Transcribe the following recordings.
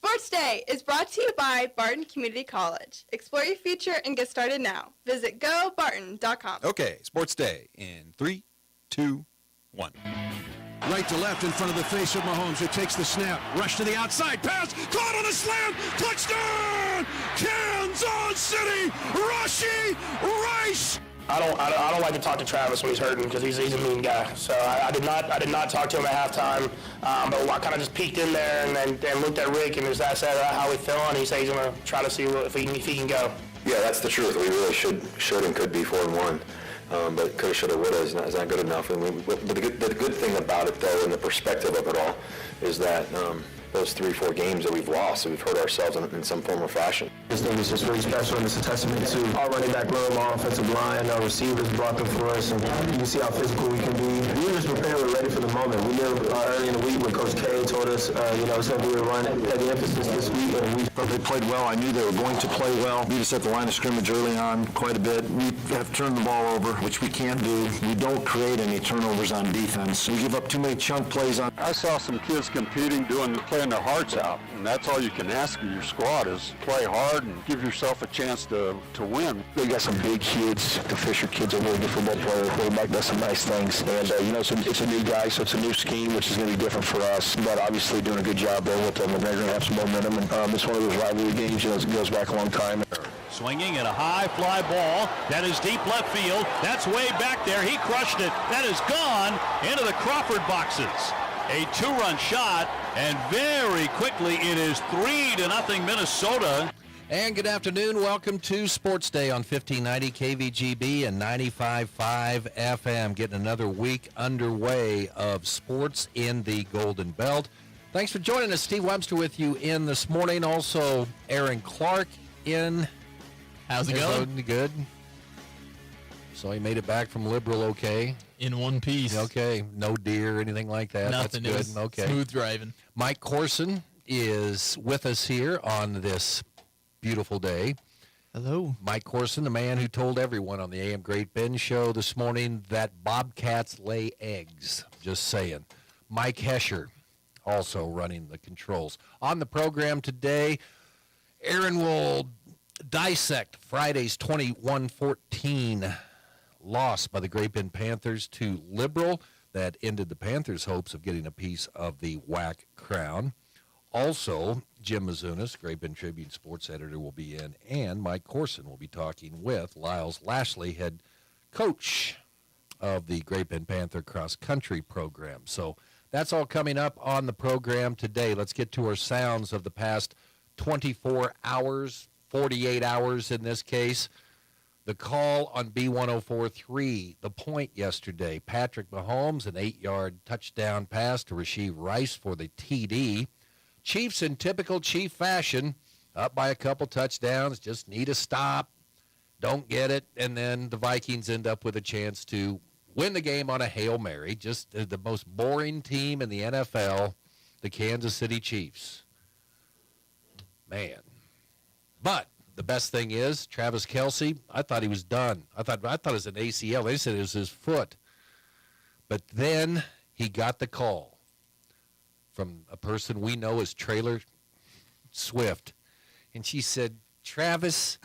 Sports Day is brought to you by Barton Community College. Explore your future and get started now. Visit gobarton.com. Okay, Sports Day in 3, 2, 1. Right to left in front of the face of Mahomes, who takes the snap. Rush to the outside. Pass. Caught on a slam. Touchdown! Kansas City! Rashee Rice! I don't like to talk to Travis when he's hurting because he's a mean guy. So I did not talk to him at halftime. But I kind of just peeked in there and looked at Rick and just asked how he felt, and he said he's going to try to see if he can go. Yeah, that's the truth. We really should and could be 4-1. But coulda, shoulda, woulda is not good enough. And the good thing about it, though, and the perspective of it all, is that those 3-4 games that we've lost, we've hurt ourselves in some form or fashion. This thing is just really special, and it's a testament to our running back room, our offensive line, our receivers brought them for us, and you can see how physical we can be. We were just prepared, we're ready for the moment. We knew early in the week when Coach K told us, it's going to be a run at the emphasis this week, and they played well. I knew they were going to play well. Beat us at the line of scrimmage early on quite a bit. We have turned the ball over, which we can't do. We don't create any turnovers on defense. We give up too many chunk plays on. I saw some kids competing, playing their hearts out, and that's all you can ask of your squad is play hard and give yourself a chance to win. They got some big kids. The Fisher kid's a really good football player. Quarterback does some nice things, and it's a new guy, so it's a new scheme, which is going to be different for us. But obviously doing a good job there with them, and they're going to have some momentum. And it's one of those rivalry games, it goes back a long time. Swinging at a high fly ball. That is deep left field. That's way back there. He crushed it. That is gone into the Crawford boxes. A 2-run shot, and very quickly it is 3-0 Minnesota. And good afternoon. Welcome to Sports Day on 1590 KVGB and 95.5 FM. Getting another week underway of sports in the Golden Belt. Thanks for joining us. Steve Webster with you in this morning. Also, Aaron Clark in. How's it going? Good. So he made it back from Liberal okay. In one piece. Okay. No deer or anything like that. Nothing. That's good. Okay. Smooth driving. Mike Corson is with us here on this beautiful day. Hello. Mike Corson, the man who told everyone on the AM Great Ben show this morning that bobcats lay eggs. Just saying. Mike Hesher also running the controls. On the program today, Aaron will dissect Friday's 21-14 loss by the Great Bend Panthers to Liberal that ended the Panthers' hopes of getting a piece of the WAC crown. Also, Jim Mizunas, Great Bend Tribune sports editor, will be in, and Mike Corson will be talking with Lyles Lashley, head coach of the Great Bend Panther cross-country program. So that's all coming up on the program today. Let's get to our sounds of the past 24 hours, 48 hours in this case. The call on B1043, the point yesterday, Patrick Mahomes, an 8-yard touchdown pass to Rashee Rice for the TD. Chiefs in typical Chief fashion, up by a couple touchdowns, just need a stop, don't get it, and then the Vikings end up with a chance to win the game on a Hail Mary. Just the most boring team in the NFL, the Kansas City Chiefs. Man. But the best thing is, Travis Kelce, I thought he was done. I thought it was an ACL. They said it was his foot. But then he got the call from a person we know as Trailer Swift. And she said, Travis,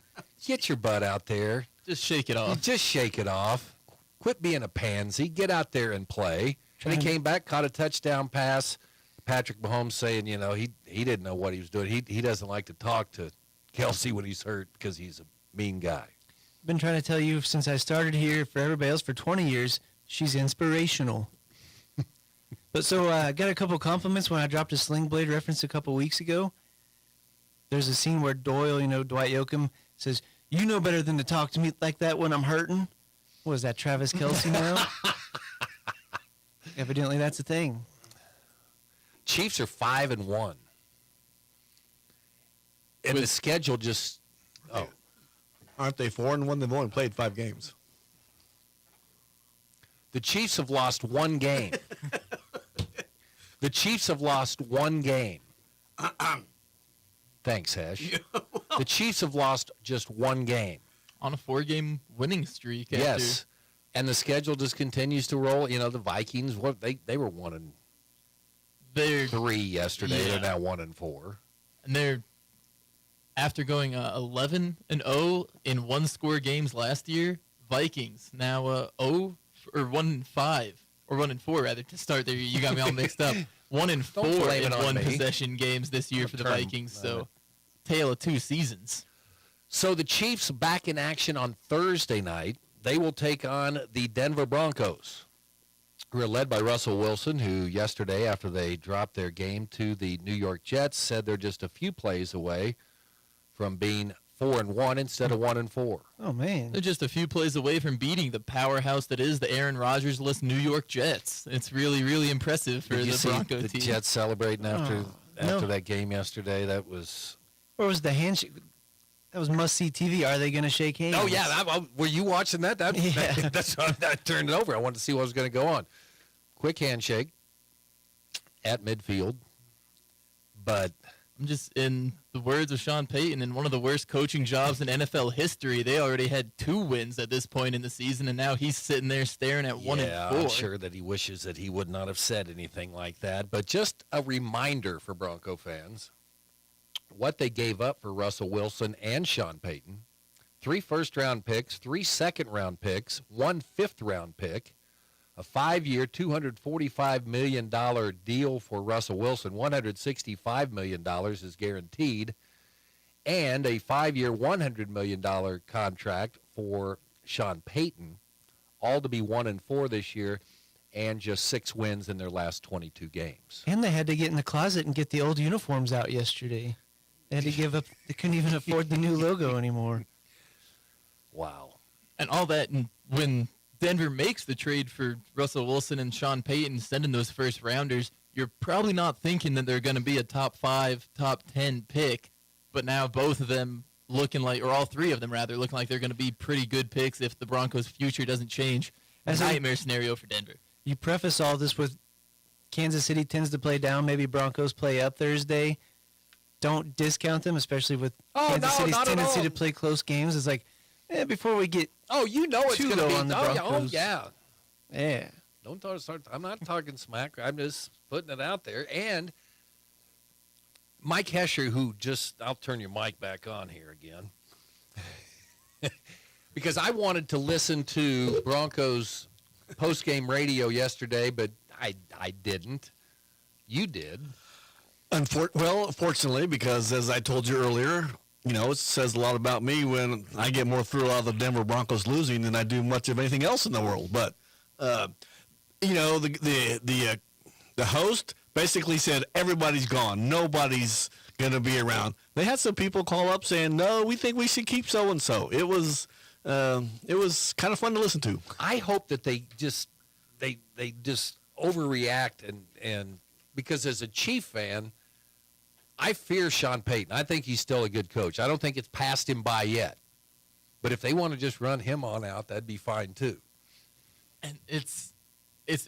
get your butt out there. Just shake it off. Just shake it off. Quit being a pansy. Get out there and play. And he came back, caught a touchdown pass. Patrick Mahomes saying, he didn't know what he was doing. He doesn't like to talk to Kelce when he's hurt because he's a mean guy. I've been trying to tell you since I started here for everybody else for 20 years, she's inspirational. But so I got a couple compliments when I dropped a Sling Blade reference a couple weeks ago. There's a scene where Doyle, Dwight Yoakam, says, you know better than to talk to me like that when I'm hurting. What is that, Travis Kelce now? Evidently that's a thing. Chiefs are 5-1. And the schedule just, Aren't they 4-1? They've only played 5 games. The Chiefs have lost one game. The Chiefs have lost one game. Thanks, Hesh. The Chiefs have lost just one game. On a 4-game winning streak. Yes. And the schedule just continues to roll. The Vikings, they were 1-3 yesterday. Yeah. They're now 1-4. and they're after going 11-0 in one-score games last year. Vikings now 0 or 1-5 or 1-4 rather to start there. You got me all mixed up. 1-4 in one-possession games this year for the Vikings. So, tale of two seasons. So the Chiefs back in action on Thursday night. They will take on the Denver Broncos, who are led by Russell Wilson, who yesterday, after they dropped their game to the New York Jets, said they're just a few plays away from being 4-1 instead of 1-4. Oh, man. They're just a few plays away from beating the powerhouse that is the Aaron Rodgers-less New York Jets. It's really, really impressive for the Bronco the team. Jets celebrating after that game yesterday? That was... Where was the handshake? That was must-see TV. Are they going to shake hands? Oh, yeah. Were you watching that? That's why I turned it over. I wanted to see what was going to go on. Quick handshake at midfield. But I'm just, in the words of Sean Payton, in one of the worst coaching jobs in NFL history, they already had 2 wins at this point in the season, and now he's sitting there staring at 1-4. Yeah, I'm sure that he wishes that he would not have said anything like that. But just a reminder for Bronco fans, what they gave up for Russell Wilson and Sean Payton: 3 first-round picks, 3 second-round picks, 1 fifth-round pick, a 5-year, $245 million deal for Russell Wilson. $165 million is guaranteed, and a 5-year, $100 million contract for Sean Payton, all to be 1-4 this year, and just 6 wins in their last 22 games. And they had to get in the closet and get the old uniforms out yesterday. They had to give up. They couldn't even afford the new logo anymore. Wow. And all that, and when Denver makes the trade for Russell Wilson and Sean Payton, sending those first-rounders, you're probably not thinking that they're going to be a top 5, top 10 pick, but now both of them looking like, or all 3 of them rather, looking like they're going to be pretty good picks if the Broncos' future doesn't change. A nightmare scenario for Denver. You preface all this with Kansas City tends to play down, maybe Broncos play up Thursday. Don't discount them, especially with Kansas City's tendency to play close games. It's like, before we get it's going to be on the Broncos. Yeah. Don't start. I'm not talking smack. I'm just putting it out there. And Mike Hesher, I'll turn your mic back on here again, because I wanted to listen to Broncos post-game radio yesterday, but I didn't. You did. Fortunately, because as I told you earlier, it says a lot about me when I get more thrill out of the Denver Broncos losing than I do much of anything else in the world. But, the host basically said everybody's gone. Nobody's going to be around. They had some people call up saying, no, we think we should keep so-and-so. It was kind of fun to listen to. I hope that they just overreact and because as a Chief fan, I fear Sean Payton. I think he's still a good coach. I don't think it's passed him by yet. But if they want to just run him on out, that'd be fine too. And it's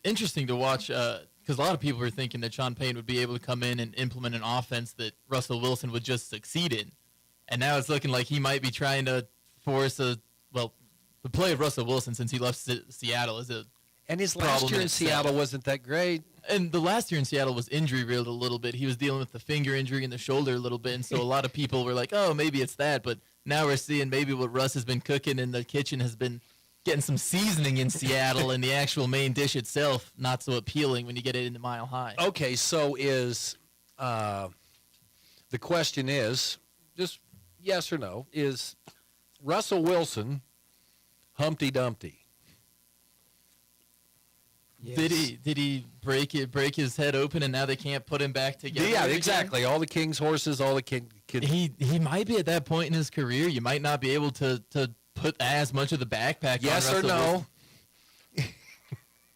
interesting to watch because a lot of people were thinking that Sean Payton would be able to come in and implement an offense that Russell Wilson would just succeed in. And now it's looking like he might be trying to force the play of Russell Wilson since he left Seattle is a And his last year in Seattle wasn't that great. And the last year in Seattle was injury-riddled a little bit. He was dealing with the finger injury and the shoulder a little bit, and so a lot of people were like, oh, maybe it's that. But now we're seeing maybe what Russ has been cooking in the kitchen has been getting some seasoning in Seattle, and the actual main dish itself not so appealing when you get it into Mile High. Okay, so is the question is, just yes or no, is Russell Wilson Humpty Dumpty? Yes. Did he break his head open and now they can't put him back together? Yeah, again? exactly. All the king's horses, all the king. He might be at that point in his career. You might not be able to put as much of the backpack. Yes on or no?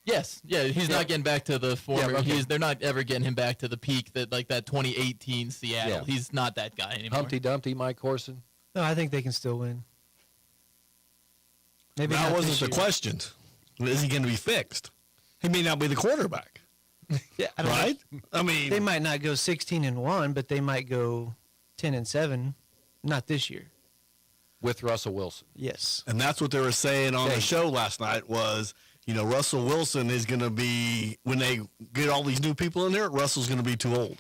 Yes. Yeah. He's not getting back to the former. Yeah, okay. They're not ever getting him back to the peak that 2018 Seattle. Yeah. He's not that guy anymore. Humpty Dumpty, Mike Horson. No, I think they can still win. Maybe that not wasn't this the year. question. Is he going to be fixed? He may not be the quarterback. Yeah, right? I mean, they might not go 16-1, but they might go 10-7. Not this year. With Russell Wilson. Yes. And that's what they were saying on the show last night was, Russell Wilson is going to be, when they get all these new people in there, Russell's going to be too old.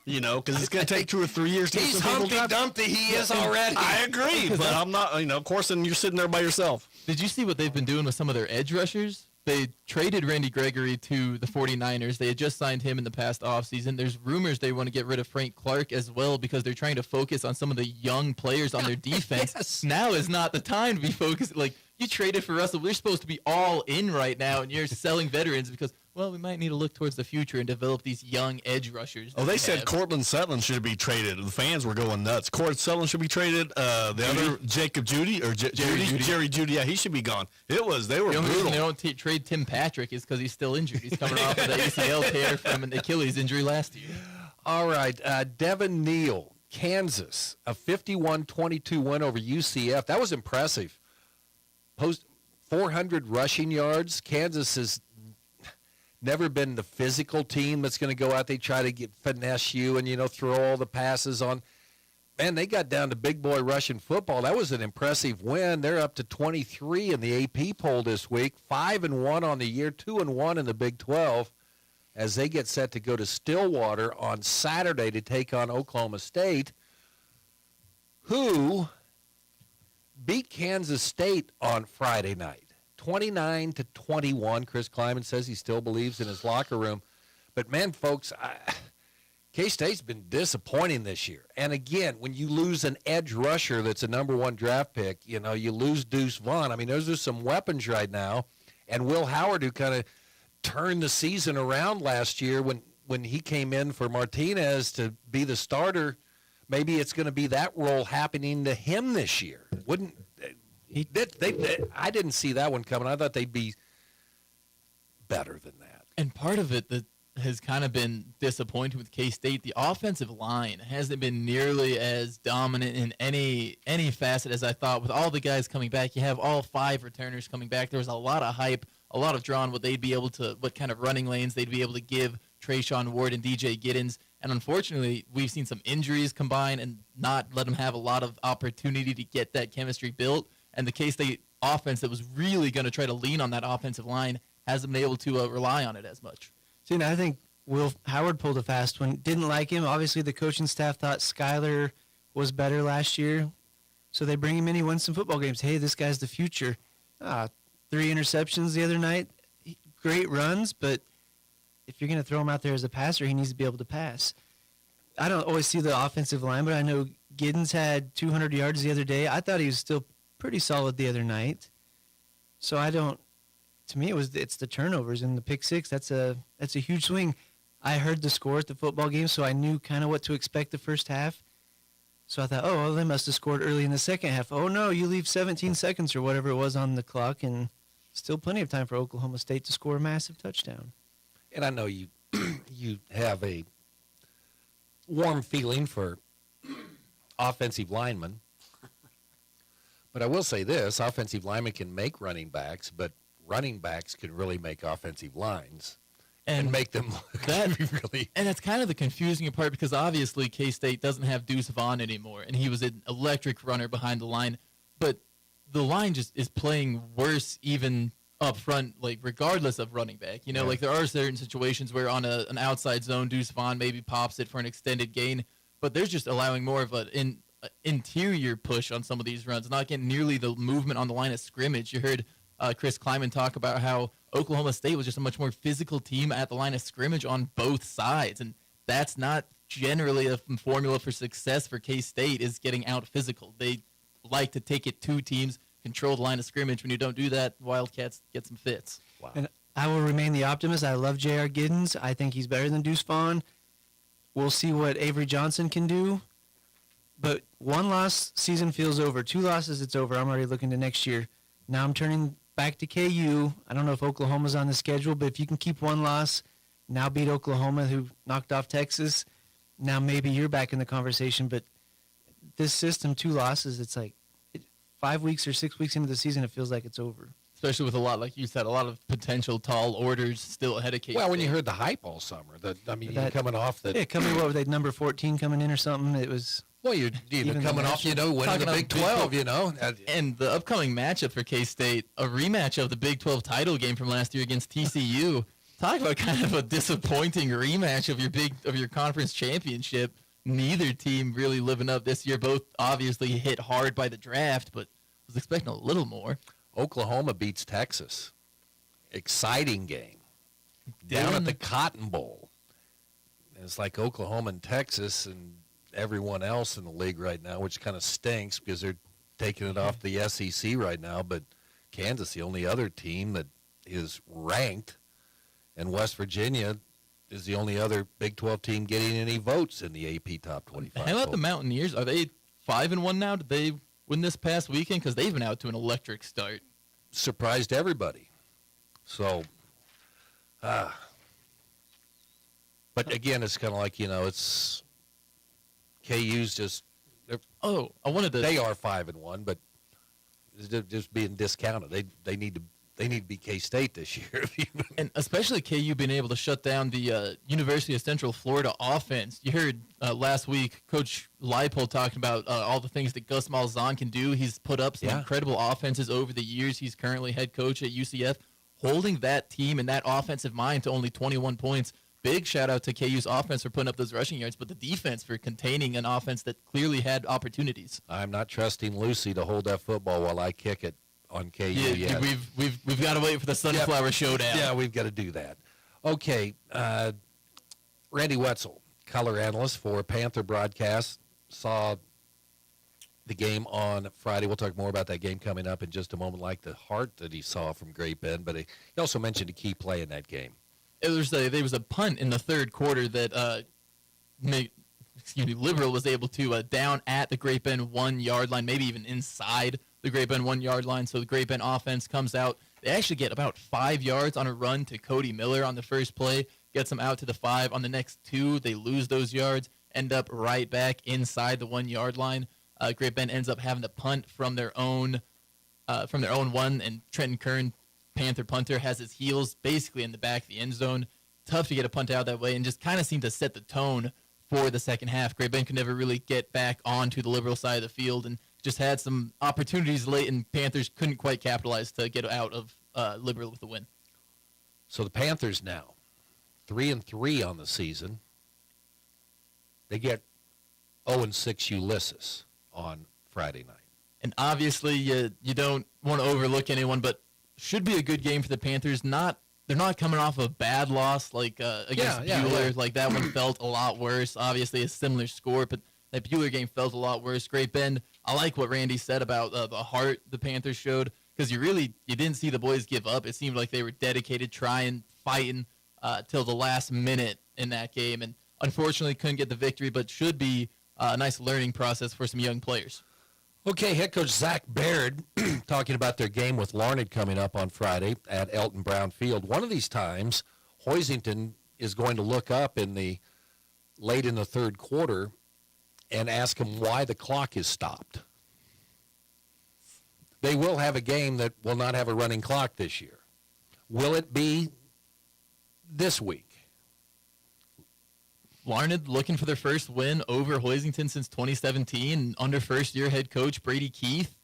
You know, because it's going to take 2 or 3 years to get He's some people Humpty drafted. Dumpty. He is already. I agree, but I'm not. You know, of course, and you're sitting there by yourself. Did you see what they've been doing with some of their edge rushers? They traded Randy Gregory to the 49ers. They had just signed him in the past offseason. There's rumors they want to get rid of Frank Clark as well because they're trying to focus on some of the young players on their defense. Yes. Now is not the time to be focused. Like, you traded for Russell. We're supposed to be all in right now, and you're selling veterans because, well, we might need to look towards the future and develop these young edge rushers. Oh, they said Cortland Sutton should be traded. The fans were going nuts. Cortland Sutton should be traded. The other, Jacob Judy, or Jerry Judy, yeah, he should be gone. They were the only brutal. reason they don't trade Tim Patrick is because he's still injured. He's coming off of the ACL tear from an Achilles injury last year. All right, Devin Neal, Kansas, a 51-22 win over UCF. That was impressive. Post 400 rushing yards. Kansas has never been the physical team that's going to go out. They try to finesse you and, you know, throw all the passes on. Man, they got down to big boy Russian football. That was an impressive win. They're up to 23 in the AP poll this week, 5-1 on the year, 2-1 in the Big 12, as they get set to go to Stillwater on Saturday to take on Oklahoma State, who beat Kansas State on Friday night, 29-21. Chris Kleiman says he still believes in his locker room. But, man, folks, K-State's been disappointing this year. And, again, when you lose an edge rusher that's a number 1 draft pick, you know, you lose Deuce Vaughn. I mean, those are some weapons right now. And Will Howard, who kind of turned the season around last year when he came in for Martinez to be the starter, maybe it's going to be that role happening to him this year. I didn't see that one coming. I thought they'd be better than that. And part of it that has kind of been disappointing with K-State, the offensive line hasn't been nearly as dominant in any facet as I thought. With all the guys coming back, you have all 5 returners coming back. There was a lot of hype, a lot of draw on what kind of running lanes they'd be able to give Trayshawn Ward and DJ Giddens. And unfortunately, we've seen some injuries combine and not let them have a lot of opportunity to get that chemistry built. And the K-State offense that was really going to try to lean on that offensive line hasn't been able to rely on it as much. See, I think Will Howard pulled a fast one. Didn't like him. Obviously, the coaching staff thought Skyler was better last year. So they bring him in. He wins some football games. Hey, this guy's the future. 3 interceptions the other night. Great runs, but if you're going to throw him out there as a passer, he needs to be able to pass. I don't always see the offensive line, but I know Giddens had 200 yards the other day. I thought he was still pretty solid the other night. So to me, it's the turnovers and the pick six. That's a huge swing. I heard the score at the football game, so I knew kind of what to expect the first half. So I thought, well, they must have scored early in the second half. Oh, no, you leave 17 seconds or whatever it was on the clock, and still plenty of time for Oklahoma State to score a massive touchdown. And I know you have a warm feeling for offensive linemen. But I will say this, offensive linemen can make running backs, but running backs can really make offensive lines and make them really. And that's kind of the confusing part because obviously K-State doesn't have Deuce Vaughn anymore, and he was an electric runner behind the line. But the line just is playing worse even up front, like regardless of running back. You know, like there are certain situations where on an outside zone, Deuce Vaughn maybe pops it for an extended gain, but they're just allowing more of an interior push on some of these runs, not getting nearly the movement on the line of scrimmage. You heard Chris Kleiman talk about how Oklahoma State was just a much more physical team at the line of scrimmage on both sides, and that's not generally a formula for success for K-State is getting out physical. They like to take it 2 teams, control the line of scrimmage. When you don't do that, Wildcats get some fits. Wow. And I will remain the optimist. I love J.R. Giddens. I think he's better than Deuce Vaughn. We'll see what Avery Johnson can do. But 1 loss, season feels over. 2 losses, it's over. I'm already looking to next year. Now I'm turning back to KU. I don't know if Oklahoma's on the schedule, but if you can keep 1 loss, now beat Oklahoma, who knocked off Texas, now maybe you're back in the conversation. But this system, 2 losses, it's like 5 weeks or 6 weeks into the season, it feels like it's over. Especially with a lot, like you said, a lot of potential tall orders still ahead of K-State. Well, when you heard the hype all summer, you're coming off that. Yeah, coming what were they, number 14 coming in or something? It was. Well, you're coming off, winning the Big 12, And the upcoming matchup for K-State, a rematch of the Big 12 title game from last year against TCU. talk about kind of a disappointing rematch of your conference championship. Neither team really living up this year. Both obviously hit hard by the draft, but was expecting a little more. Oklahoma beats Texas. Exciting game. Down at the Cotton Bowl. It's like Oklahoma and Texas and everyone else in the league right now, which kind of stinks because they're taking it off the SEC right now. But Kansas, the only other team that is ranked, and West Virginia is the only other Big 12 team getting any votes in the AP Top 25. How about the Mountaineers? Are they 5-1 now? Did they win this past weekend? Because they've been out to an electric start. Surprised everybody. So, but again, it's kind of like, it's KU's just. They are 5-1, but they're just being discounted. They need to be K-State this year. And especially KU being able to shut down the University of Central Florida offense. You heard last week Coach Leipold talking about all the things that Gus Malzahn can do. He's put up some incredible offenses over the years. He's currently head coach at UCF. Holding that team and that offensive mind to only 21 points. Big shout-out to KU's offense for putting up those rushing yards, but the defense for containing an offense that clearly had opportunities. I'm not trusting Lucy to hold that football while I kick it on KU yet. We've got to wait for the Sunflower Showdown. Yeah, we've got to do that. Okay, Randy Wetzel, color analyst for Panther Broadcast, saw the game on Friday. We'll talk more about that game coming up in just a moment, like the heart that he saw from Great Bend, but he also mentioned a key play in that game. There was a punt in the third quarter that Liberal was able to down at the Great Bend 1 yard line, maybe even inside the Great Bend 1 yard line. So the Great Bend offense comes out. They actually get about 5 yards on a run to Cody Miller on the first play, gets them out to the 5. On the next 2, they lose those yards, end up right back inside the 1 yard line. Great Bend ends up having to punt from their own 1, and Trenton Kern, Panther punter, has his heels basically in the back of the end zone. Tough to get a punt out that way, and just kind of seemed to set the tone for the second half. Great Bend could never really get back onto the Liberal side of the field, and just had some opportunities late, and Panthers couldn't quite capitalize to get out of Liberal with the win. So the Panthers now 3-3 on the season. They get 0-6 Ulysses on Friday night. And obviously, you don't want to overlook anyone, but should be a good game for the Panthers. They're not coming off a bad loss like against Bueller. Yeah. Like that one felt a lot worse. Obviously, a similar score, but that Bueller game felt a lot worse. Great Bend. I like what Randy said about the heart the Panthers showed, because you didn't see the boys give up. It seemed like they were dedicated, trying, fighting till the last minute in that game, and unfortunately couldn't get the victory, but should be a nice learning process for some young players. Okay, head coach Zach Baird talking about their game with Larned coming up on Friday at Elton Brown Field. One of these times, Hoisington is going to look up late in the third quarter and ask him why the clock is stopped. They will have a game that will not have a running clock this year. Will it be this week? Larned looking for their first win over Hoisington since 2017 under first-year head coach Brady Keith.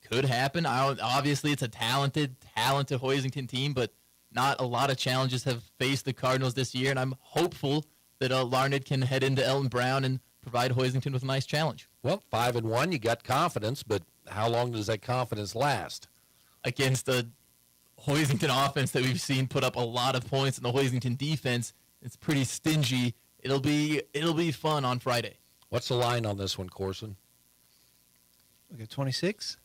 Could happen. Obviously, it's a talented Hoisington team, but not a lot of challenges have faced the Cardinals this year, and I'm hopeful that Larned can head into Elton Brown and provide Hoisington with a nice challenge. Well, 5-1, you got confidence, but how long does that confidence last? Against the Hoisington offense that we've seen put up a lot of points, in the Hoisington defense, it's pretty stingy. It'll be fun on Friday. What's the line on this one, Corson? We got 26.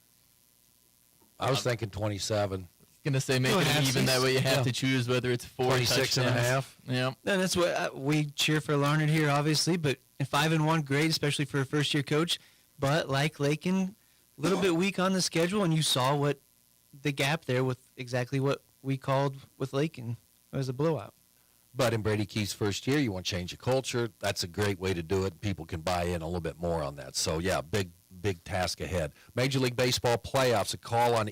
I was thinking 27. Going to say make it even. That way you have to choose whether it's 26 and a half. Yeah. And that's what we cheer for Larned here, obviously. But 5-1, great, especially for a first-year coach. But like Lakin, a little bit weak on the schedule, and you saw what the gap there with exactly what we called with Lakin. It was a blowout. But in Brady Keith's first year, you want to change the culture. That's a great way to do it. People can buy in a little bit more on that. So, yeah, big task ahead. Major League Baseball playoffs, a call on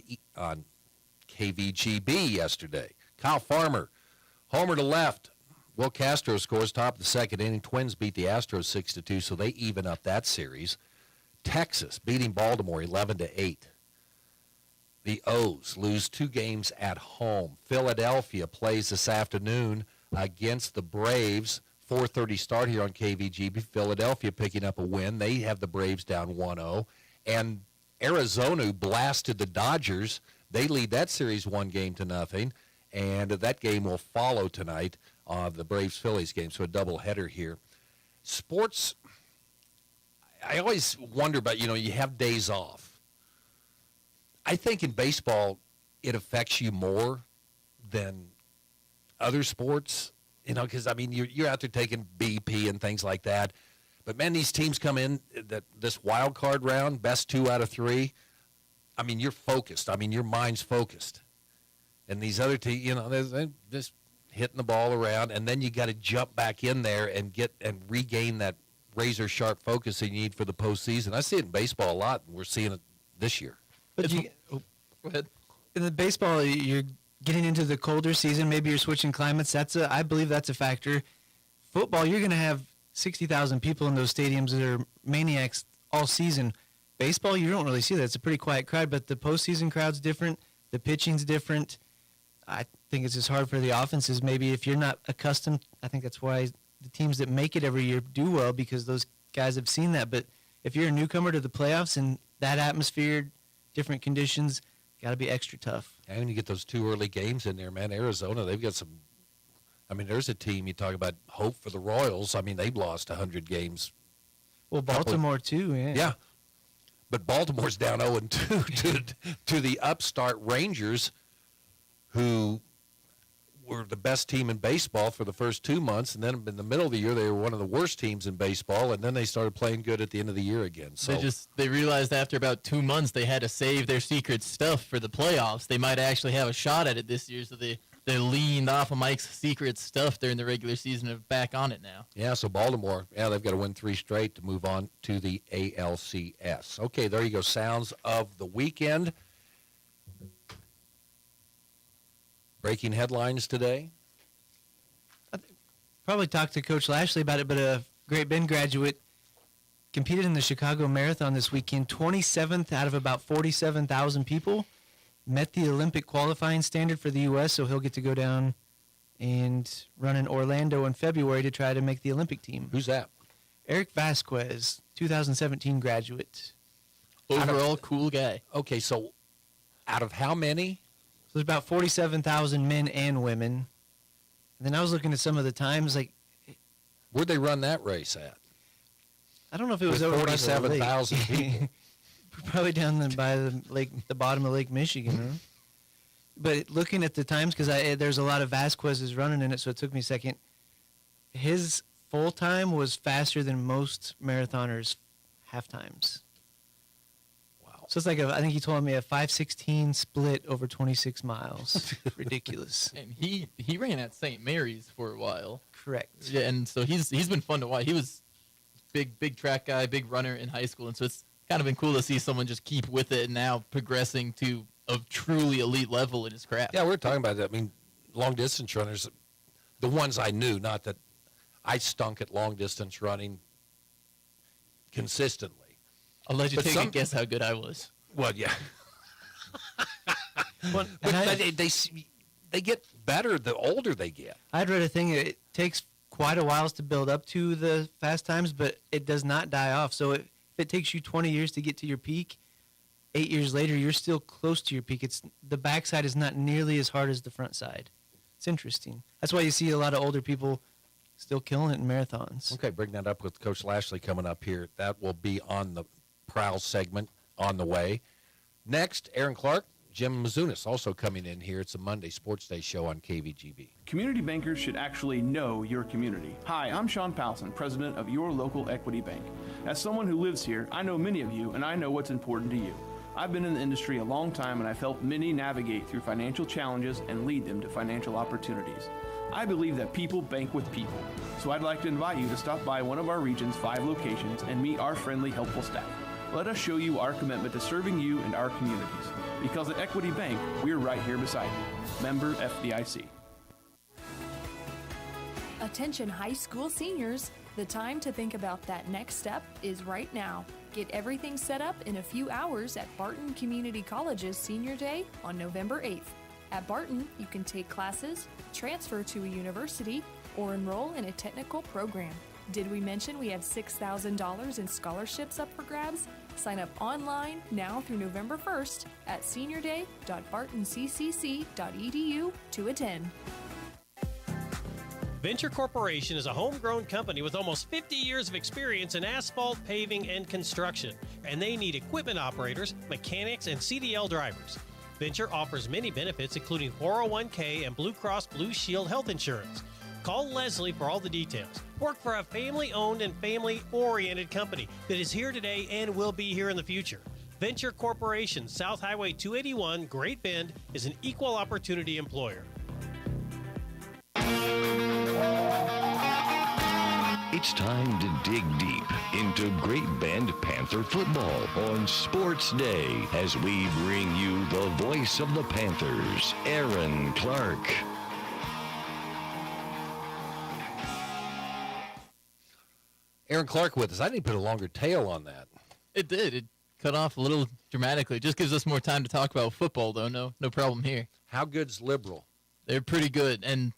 KVGB yesterday. Kyle Farmer, homer to left. Will Castro scores top of the second inning. Twins beat the Astros 6-2, so they even up that series. Texas beating Baltimore 11-8. The O's lose 2 games at home. Philadelphia plays this afternoon against the Braves. 4:30 start here on KVGB. Philadelphia picking up a win. They have the Braves down 1-0. And Arizona blasted the Dodgers. They lead that series 1-0. And that game will follow tonight, the Braves-Phillies game. So a doubleheader here. Sports, I always wonder about, you have days off. I think in baseball, it affects you more than other sports, because, you're out there taking BP and things like that. But, man, these teams come in, this wild card round, best 2 out of 3. You're focused. Your mind's focused. And these other teams, they're just hitting the ball around, and then you got to jump back in there and regain that razor-sharp focus that you need for the postseason. I see it in baseball a lot, and we're seeing it this year. But go ahead. In the baseball, you're getting into the colder season. Maybe you're switching climates. I believe that's a factor. Football, you're going to have 60,000 people in those stadiums that are maniacs all season. Baseball, you don't really see that. It's a pretty quiet crowd, but the postseason crowd's different. The pitching's different. I think it's just hard for the offenses. Maybe if you're not accustomed, I think that's why the teams that make it every year do well, because those guys have seen that. But if you're a newcomer to the playoffs and that atmosphere, different conditions, got to be extra tough. And when you get those 2 early games in there, man, Arizona, they've got some. There's a team, you talk about hope for the Royals. They've lost 100 games. Well, Baltimore, too, yeah. Yeah. But Baltimore's down 0-2 to the upstart Rangers, who were the best team in baseball for the first 2 months, and then in the middle of the year they were one of the worst teams in baseball, and then they started playing good at the end of the year again. So they realized after about 2 months they had to save their secret stuff for the playoffs. They might actually have a shot at it this year, so they leaned off of Mike's secret stuff during the regular season and back on it now. Yeah, so Baltimore, they've got to win 3 straight to move on to the ALCS. Okay, there you go. Sounds of the weekend. Breaking headlines today? Probably talked to Coach Lashley about it, but a Great Bend graduate competed in the Chicago Marathon this weekend. 27th out of about 47,000 people. Met the Olympic qualifying standard for the U.S., so he'll get to go down and run in Orlando in February to try to make the Olympic team. Who's that? Eric Vasquez, 2017 graduate. Overall, cool guy. Okay, so out of how many? So there's about 47,000 men and women. And then I was looking at some of the times, where'd they run that race at? I don't know if it was with over 47,000 people. Probably down by the lake, the bottom of Lake Michigan. Huh? But looking at the times, because there's a lot of Vasquez's running in it, so it took me a second. His full time was faster than most marathoners' half times. Wow! So it's I think he told me a 5:16 split over 26 miles. Ridiculous. And he ran at St. Mary's for a while. Correct. Yeah, and so he's been fun to watch. He was big track guy, big runner in high school, and so it's kind of been cool to see someone just keep with it and now progressing to a truly elite level in his craft. Yeah, we're talking about that. Long distance runners, the ones I knew, not that I stunk at long distance running consistently. I'll let you take a guess how good I was. Well, yeah. but they get better the older they get. I'd read a thing. It takes quite a while to build up to the fast times, but it does not die off. So if it takes you 20 years to get to your peak, 8 years later, you're still close to your peak. The backside is not nearly as hard as the front side. It's interesting. That's why you see a lot of older people still killing it in marathons. Okay, bring that up with Coach Lashley coming up here. That will be on the Prowl segment on the way. Next, Aaron Clark, Jim Mazunas also coming in here. It's a Monday Sports Day show on KVGB. Community bankers should actually know your community. Hi, I'm Sean Powelson, president of your local Equity Bank. As someone who lives here, I know many of you, and I know what's important to you. I've been in the industry a long time, and I've helped many navigate through financial challenges and lead them to financial opportunities. I believe that people bank with people, so I'd like to invite you to stop by one of our region's 5 locations and meet our friendly, helpful staff. Let us show you our commitment to serving you and our communities. Because at Equity Bank, we're right here beside you. Member FDIC. Attention high school seniors. The time to think about that next step is right now. Get everything set up in a few hours at Barton Community College's Senior Day on November 8th. At Barton, you can take classes, transfer to a university, or enroll in a technical program. Did we mention we have $6,000 in scholarships up for grabs? Sign up online now through November 1st at seniorday.bartonccc.edu to attend. Venture Corporation is a homegrown company with almost 50 years of experience in asphalt, paving, and construction, and they need equipment operators, mechanics, and CDL drivers. Venture offers many benefits, including 401k and Blue Cross Blue Shield health insurance. Call Leslie for all the details. Work for a family-owned and family-oriented company that is here today and will be here in the future. Venture Corporation, South Highway 281, Great Bend, is an equal opportunity employer. It's time to dig deep into Great Bend Panther football on Sports Day as we bring you the voice of the Panthers, Aaron Clark. Aaron Clark with us. I need to put a longer tail on that. It did. It cut off a little dramatically. It just gives us more time to talk about football, though. No problem here. How good's Liberal? They're pretty good. And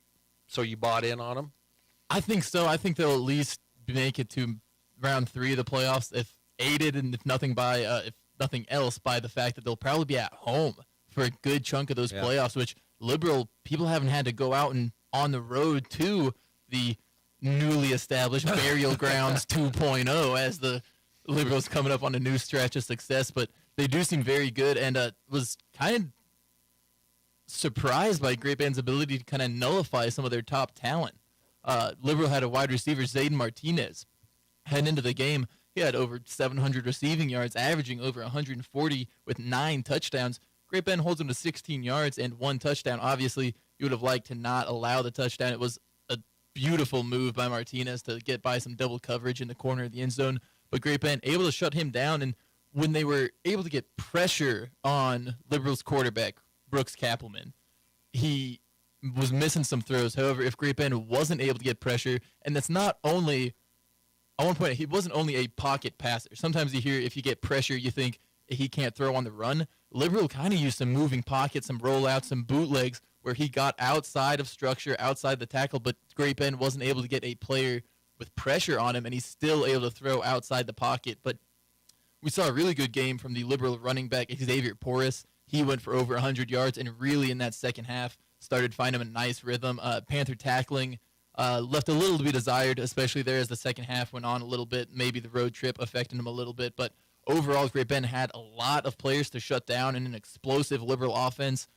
so you bought in on them? I think so. I think they'll at least make it to round 3 of the playoffs, if aided and if nothing else, by the fact that they'll probably be at home for a good chunk of those playoffs, which Liberal people haven't had to go out and on the road to the newly established Burial Grounds 2.0 as the Liberals coming up on a new stretch of success. But they do seem very good, and was kind of surprised by Great Bend's ability to kind of nullify some of their top talent. Liberal had a wide receiver, Zayden Martinez, heading into the game. He had over 700 receiving yards, averaging over 140 with 9 touchdowns. Great Bend holds him to 16 yards and 1 touchdown. Obviously, you would have liked to not allow the touchdown. It was a beautiful move by Martinez to get by some double coverage in the corner of the end zone. But Great Bend able to shut him down, and when they were able to get pressure on Liberal's quarterback, Brooks Kappelman, he was missing some throws. However, if Great Bend wasn't able to get pressure, and that's not only, I want to point out, he wasn't only a pocket passer. Sometimes you hear if you get pressure, you think he can't throw on the run. Liberal kind of used some moving pockets, some rollouts, some bootlegs, where he got outside of structure, outside the tackle, but Great Bend wasn't able to get a player with pressure on him, and he's still able to throw outside the pocket. But we saw a really good game from the Liberal running back, Xavier Porras. He went for over 100 yards, and really in that second half started finding him a nice rhythm. Panther tackling left a little to be desired, especially there as the second half went on a little bit. Maybe the road trip affected him a little bit, but overall, Great Bend had a lot of players to shut down in an explosive Liberal offense.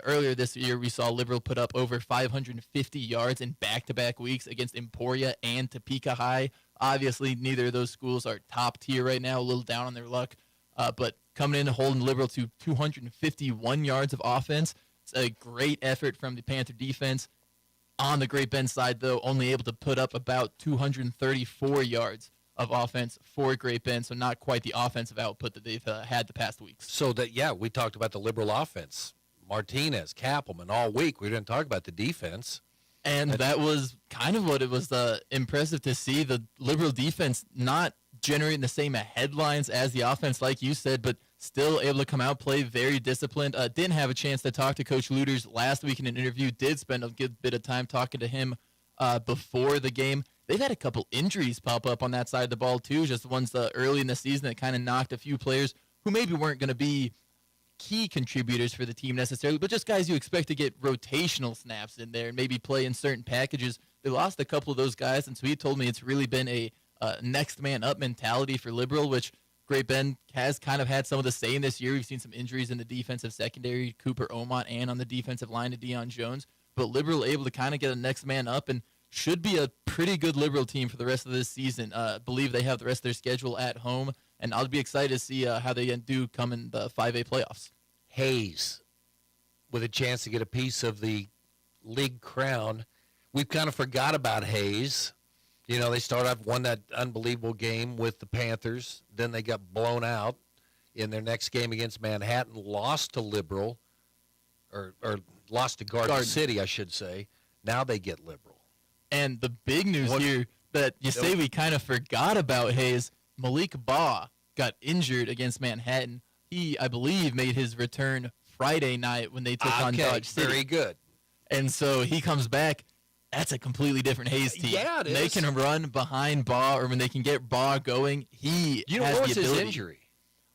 Earlier this year, we saw Liberal put up over 550 yards in back-to-back weeks against Emporia and Topeka High. Obviously, neither of those schools are top tier right now, a little down on their luck, but coming in and holding Liberal to 251 yards of offense. It's a great effort from the Panther defense. On the Great Bend side, though, only able to put up about 234 yards of offense for Great Bend, so not quite the offensive output that they've had the past weeks. So that, we talked about the Liberal offense. Martinez, Kappelman, all week. We didn't talk about the defense. And that was kind of what it was impressive to see, the Liberal defense not generating the same headlines as the offense, like you said, but still able to come out, play very disciplined. Didn't have a chance to talk to Coach Luters last week in an interview. Did spend a good bit of time talking to him before the game. They've had a couple injuries pop up on that side of the ball, too, just ones early in the season that kind of knocked a few players who maybe weren't going to be key contributors for the team necessarily, but just guys you expect to get rotational snaps in there and maybe play in certain packages. They lost a couple of those guys, and so he told me it's really been a next man up mentality for Liberal, which Great Bend has kind of had some of the same this year. We've seen some injuries in the defensive secondary, Cooper Omont, and on the defensive line to Deion Jones, but Liberal able to kind of get a next man up and should be a pretty good Liberal team for the rest of this season. Believe they have the rest of their schedule at home, and I'll be excited to see how they do come in the 5A playoffs. Hayes, with a chance to get a piece of the league crown. We've kind of forgot about Hayes. You know, they started off, won that unbelievable game with the Panthers. Then they got blown out in their next game against Manhattan, lost to Liberal, or lost to Garden City, I should say. Now they get Liberal. And the big news here, that you say we kind of forgot about Hayes. Malik Baugh got injured against Manhattan. He, I believe, made his return Friday night when they took on Dodge City. Very good. And so he comes back. That's a completely different Hayes team. Yeah, it is. They can run behind Baugh, or when they can get Baugh going, he has what was the his ability. injury?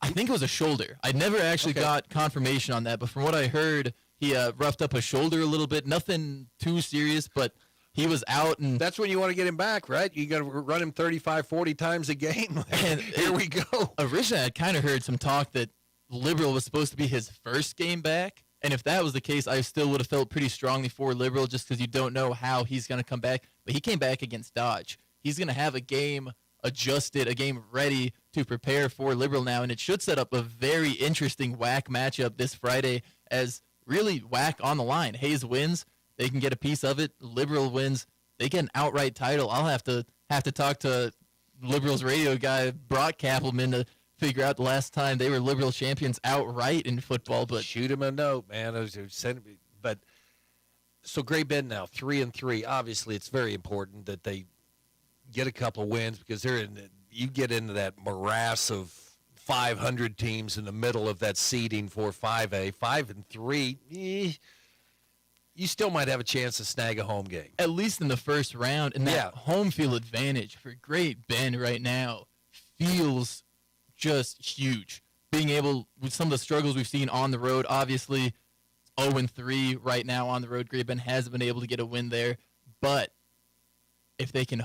I think it was a shoulder. I never actually got confirmation on that, but from what I heard, he roughed up a shoulder a little bit. Nothing too serious, but he was out. And that's when you want to get him back, right? You got to run him 35, 40 times a game. And here we go. Originally, I kind of heard some talk that Liberal was supposed to be his first game back. And if that was the case, I still would have felt pretty strongly for Liberal just because you don't know how he's going to come back. But he came back against Dodge. He's going to have a game adjusted, a game ready to prepare for Liberal now. And it should set up a very interesting WAC matchup this Friday, as really WAC on the line. Hayes wins, they can get a piece of it. Liberal wins, they get an outright title. I'll have to talk to Liberal's radio guy, Brock Kappelman, to figure out the last time they were Liberal champions outright in football. But shoot him a note, man. But so Great Bend now 3-3. Obviously, it's very important that they get a couple of wins, because you get into that morass of 500 teams in the middle of that seeding for 5A. 5-3, you still might have a chance to snag a home game. At least in the first round. And that home field advantage for Great Bend right now feels just huge. Being able, with some of the struggles we've seen on the road, obviously 0-3 right now on the road. Great Bend hasn't been able to get a win there. But if they can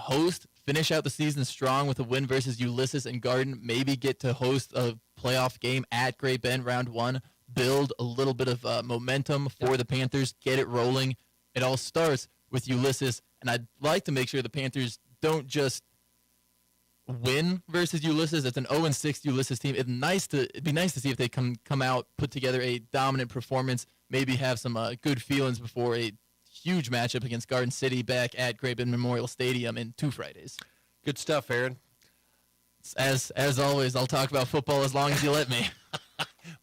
finish out the season strong with a win versus Ulysses and Garden, maybe get to host a playoff game at Great Bend round 1, build a little bit of momentum for the Panthers, get it rolling. It all starts with Ulysses, and I'd like to make sure the Panthers don't just win versus Ulysses. It's an 0-6 Ulysses team. It'd be nice to see if they come out, put together a dominant performance, maybe have some good feelings before a huge matchup against Garden City back at Great Bend Memorial Stadium in 2 Fridays. Good stuff, Aaron. As always, I'll talk about football as long as you let me.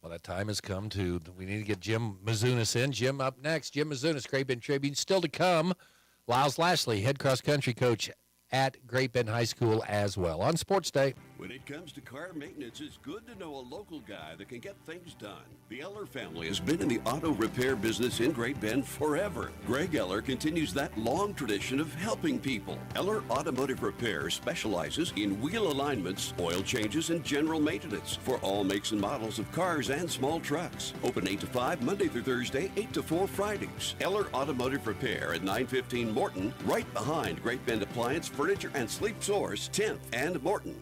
Well, that time has come we need to get Jim Mizunas in. Jim up next. Jim Mizunas, Great Bend Tribune. Still to come, Lyles Lashley, head cross-country coach at Great Bend High School as well on Sports Day. When it comes to car maintenance, it's good to know a local guy that can get things done. The Eller family has been in the auto repair business in Great Bend forever. Greg Eller continues that long tradition of helping people. Eller Automotive Repair specializes in wheel alignments, oil changes, and general maintenance for all makes and models of cars and small trucks. Open 8 to 5 Monday through Thursday, 8 to 4 Fridays. Eller Automotive Repair at 915 Morton, right behind Great Bend Appliance, Furniture, and Sleep Source, 10th and Morton.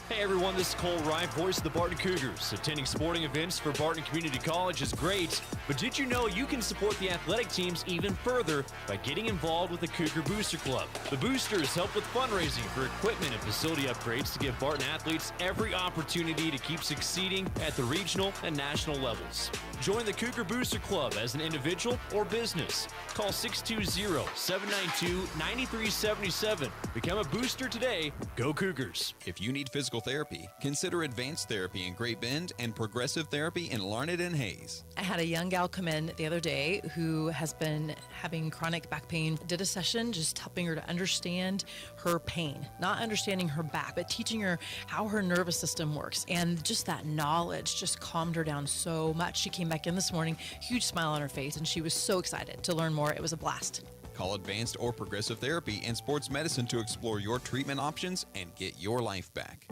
Hey everyone, this is Cole Wright, voice of the Barton Cougars. Attending sporting events for Barton Community College is great, but did you know you can support the athletic teams even further by getting involved with the Cougar Booster Club? The Boosters help with fundraising for equipment and facility upgrades to give Barton athletes every opportunity to keep succeeding at the regional and national levels. Join the Cougar Booster Club as an individual or business. Call 620-792-9377. Become a booster today. Go Cougars. If you need physical therapy, consider Advanced Therapy in Great Bend and Progressive Therapy in Larned and Hayes. I had a young gal come in the other day who has been having chronic back pain. Did a session just helping her to understand her pain, not understanding her back, but teaching her how her nervous system works. And just that knowledge just calmed her down so much. She came back in this morning, huge smile on her face, and she was so excited to learn more. It was a blast. Call Advanced or Progressive Therapy and Sports Medicine to explore your treatment options and get your life back.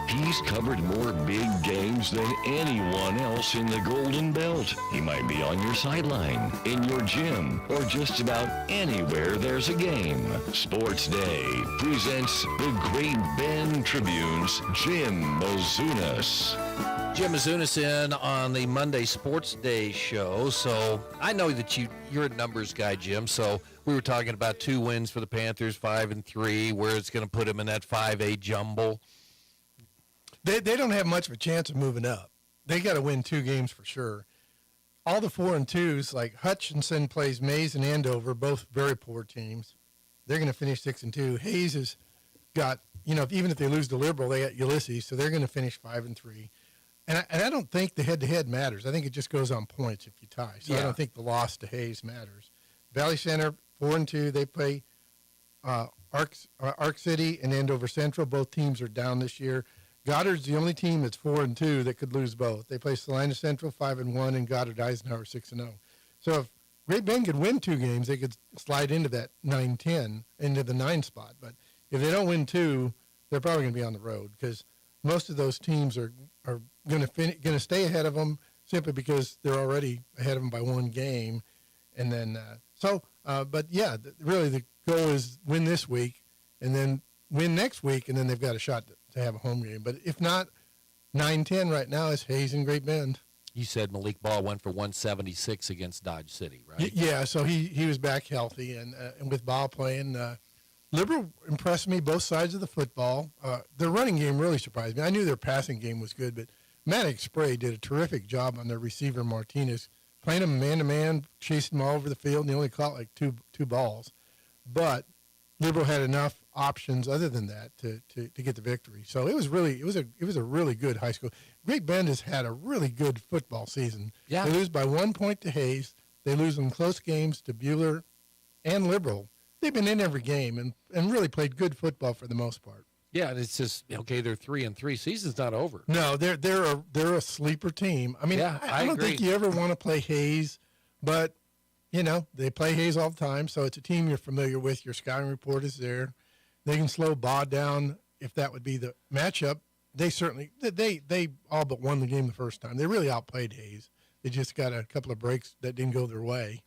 He's covered more big games than anyone else in the Golden Belt. He might be on your sideline, in your gym, or just about anywhere there's a game. Sports Day presents the Great Bend Tribune's Jim Mizunas. Jim Mizunas in on the Monday Sports Day show. So I know that you're a numbers guy, Jim. So we were talking about 2 wins for the Panthers, 5-3, where it's going to put them in that 5A jumble. They don't have much of a chance of moving up. They got to win 2 games for sure. All the 4-2s, like Hutchinson plays Mays and Andover, both very poor teams. They're going to finish 6-2. Hayes has got, even if they lose to Liberal, they got Ulysses, so they're going to finish 5-3. And I don't think the head-to-head matters. I think it just goes on points if you tie. So I don't think the loss to Hayes matters. Valley Center, 4-2, they play Arc City and Andover Central. Both teams are down this year. Goddard's the only team that's 4-2 that could lose both. They play Salina Central 5-1 and Goddard Eisenhower 6-0. So if Great Bend could win 2 games, they could slide into that 9-10, into the 9 spot. But if they don't win 2, they're probably going to be on the road because most of those teams are going to stay ahead of them simply because they're already ahead of them by 1 game. And then but yeah, really the goal is win this week and then win next week, and then they've got a shot to have a home game. But if not, 9-10 right now is Hayes and Great Bend. You said Malik Ball went for 176 against Dodge City, right? Yeah, so he was back healthy, and with Ball playing, Liberal impressed me both sides of the football. Their running game really surprised me. I knew their passing game was good, but Maddox Spray did a terrific job on their receiver Martinez, playing him man-to-man, chasing him all over the field, and he only caught like two balls. But Liberal had enough options other than that to get the victory. So it was a really good high school. Great Bend has had a really good football season. Yeah. They lose by 1 point to Hayes. They lose in close games to Bueller and Liberal. They've been in every game and really played good football for the most part. Yeah, and it's just okay. They're 3-3. Season's not over. No, they're a sleeper team. I mean, yeah, I don't agree. think you ever want to play Hayes, but they play Hayes all the time, so it's a team you're familiar with. Your scouting report is there. They can slow Baugh down if that would be the matchup. They certainly they all but won the game the first time. They really outplayed Hayes. They just got a couple of breaks that didn't go their way,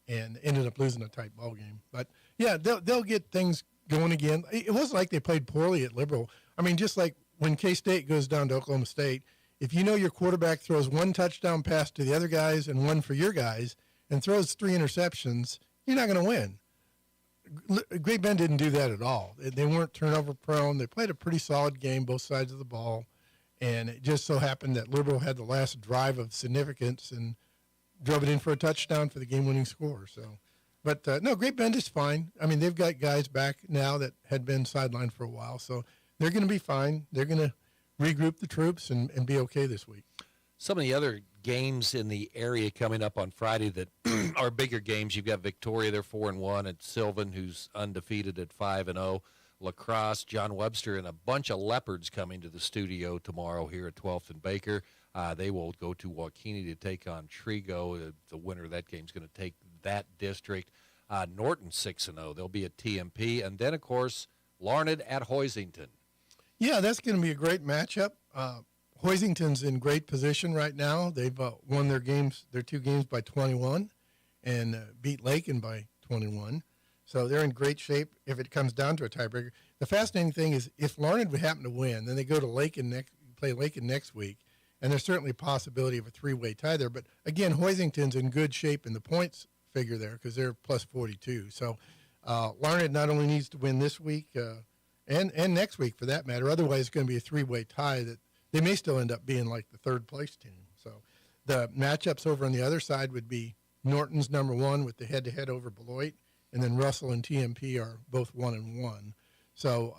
and ended up losing a tight ball game. But yeah, they'll get things going again. It wasn't like they played poorly at Liberal. I mean, just like when K-State goes down to Oklahoma State, if you know your quarterback throws 1 touchdown pass to the other guys and 1 for your guys and throws 3 interceptions, you're not going to win. Great Bend didn't do that at all. They weren't turnover prone. They played a pretty solid game, both sides of the ball, and it just so happened that Liberal had the last drive of significance and drove it in for a touchdown for the game-winning score. So, but no, Great Bend is fine. I mean, they've got guys back now that had been sidelined for a while, so they're going to be fine. They're going to regroup the troops and be okay this week. Some of the other games in the area coming up on Friday that are bigger games. You've got Victoria, they're 4-1, and Sylvan, who's undefeated at 5-0. La Crosse, John Webster, and a bunch of Leopards coming to the studio tomorrow here at 12th and Baker. They will go to Waukene to take on Trigo. The winner of that game is going to take that district. Norton 6-0. They'll be at TMP. And then, of course, Larned at Hoisington. Yeah, that's going to be a great matchup. Hoisington's in great position right now. They've won their 2 games by 21 and beat Lakin by 21. So they're in great shape if it comes down to a tiebreaker. The fascinating thing is if Larned would happen to win, then they go to play Lakin next week, and there's certainly a possibility of a 3-way tie there. But, again, Hoisington's in good shape in the points figure there because they're plus 42. So Larned not only needs to win this week and next week for that matter. Otherwise, it's going to be a 3-way tie that they may still end up being like the 3rd-place team. So the matchups over on the other side would be Norton's number 1 with the head-to-head over Beloit, and then Russell and TMP are both 1-1. So,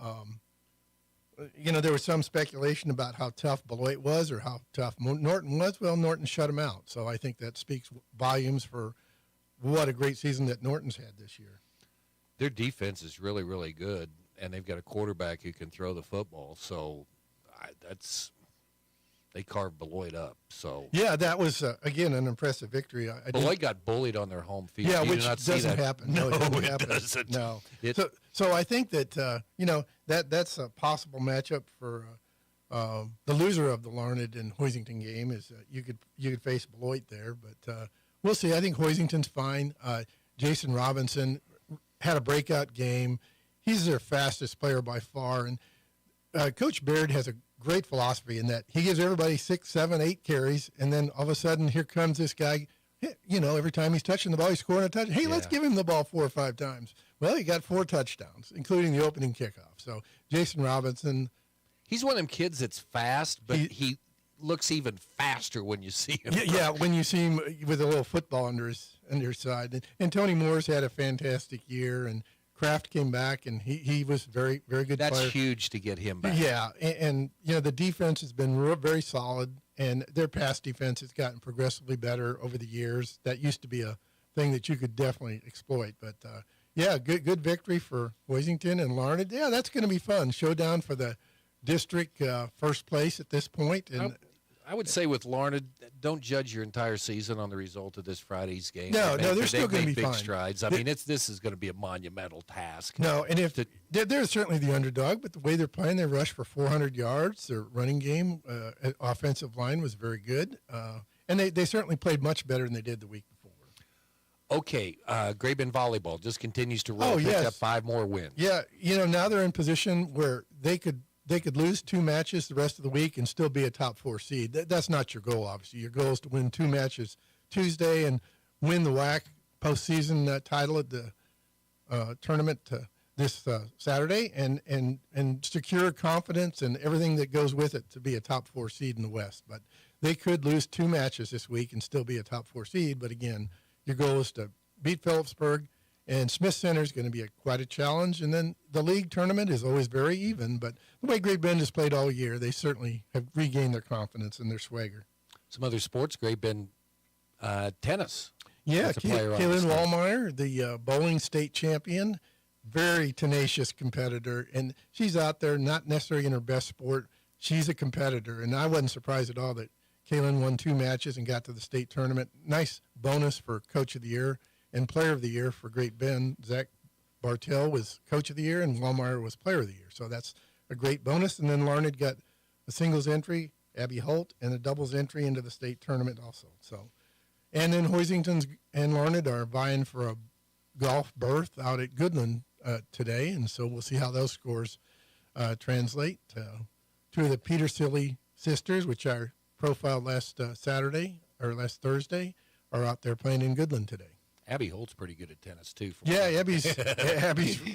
there was some speculation about how tough Beloit was or how tough Norton was. Well, Norton shut him out. So I think that speaks volumes for what a great season that Norton's had this year. Their defense is really, really good, and they've got a quarterback who can throw the football. So they carved Beloit up. So yeah, that was again an impressive victory. Beloit got bullied on their home field. Yeah, you which doesn't happen. No, it doesn't happen. Doesn't. No. So I think that that's a possible matchup for the loser of the Larned and Hoisington game. Is you could face Beloit there, but we'll see. I think Hoisington's fine. Jason Robinson had a breakout game. He's their fastest player by far, and Coach Baird has a great philosophy in that he gives everybody 6, 7, 8 carries, and then all of a sudden here comes this guy. Every time he's touching the ball, he's scoring a touchdown. Hey, let's give him the ball 4 or 5 times. Well, he got 4 touchdowns, including the opening kickoff. So Jason Robinson, he's one of them kids that's fast, but he looks even faster when you see him. Yeah, when you see him with a little football under his side. And Tony Moore's had a fantastic year, and Kraft came back, and he was very, very good That's player. huge to get him back. Yeah, and the defense has been very solid, and their pass defense has gotten progressively better over the years. That used to be a thing that you could definitely exploit, but Yeah, good victory for Hoisington and Larned. Yeah, that's going to be fun. Showdown for the district first place at this point. And I would say with Larned, don't judge your entire season on the result of this Friday's game. No, they're still going to be big fine. strides. I mean, this is going to be a monumental task. No, and if they're certainly the underdog, but the way they're playing, they rushed for 400 yards. Their running game, offensive line was very good, and they certainly played much better than they did the week before. Okay, Great Bend volleyball just continues to roll. Picked up 5 more wins. Yeah, now they're in position where they could lose 2 matches the rest of the week and still be a top 4 seed. That's not your goal, obviously. Your goal is to win 2 matches Tuesday and win the WAC postseason title at the tournament this Saturday and secure confidence and everything that goes with it to be a top 4 seed in the West. But they could lose 2 matches this week and still be a top 4 seed. But again, your goal is to beat Phillipsburg, and Smith Center is going to be quite a challenge. And then the league tournament is always very even, but the way Great Bend has played all year, they certainly have regained their confidence and their swagger. Some other sports, Great Bend tennis. Yeah, Kaylin Wallmeyer, the bowling state champion, very tenacious competitor, and she's out there not necessarily in her best sport. She's a competitor, and I wasn't surprised at all that Kaylin won 2 matches and got to the state tournament. Nice bonus for Coach of the Year and Player of the Year for Great Bend. Zach Bartell was Coach of the Year, and Wallmeyer was Player of the Year. So that's a great bonus. And then Larned got a singles entry, Abby Holt, and a doubles entry into the state tournament also. So, and then Hoisington and Larned are vying for a golf berth out at Goodland today, and so we'll see how those scores translate. 2 of the Petersilly sisters, which are profiled last Thursday, are out there playing in Goodland today. Abby Holt's pretty good at tennis too. Abby's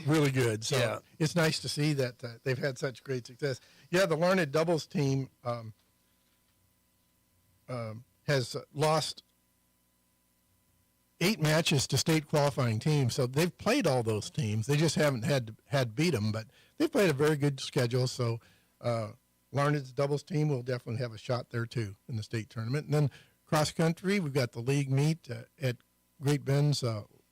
really good. So yeah. It's nice to see that they've had such great success. Yeah, the Larned doubles team has lost 8 matches to state qualifying teams. So they've played all those teams. They just haven't had beat them, but they've played a very good schedule. So Larned's doubles team will definitely have a shot there too in the state tournament. And then cross country, we've got the league meet at Great Bend's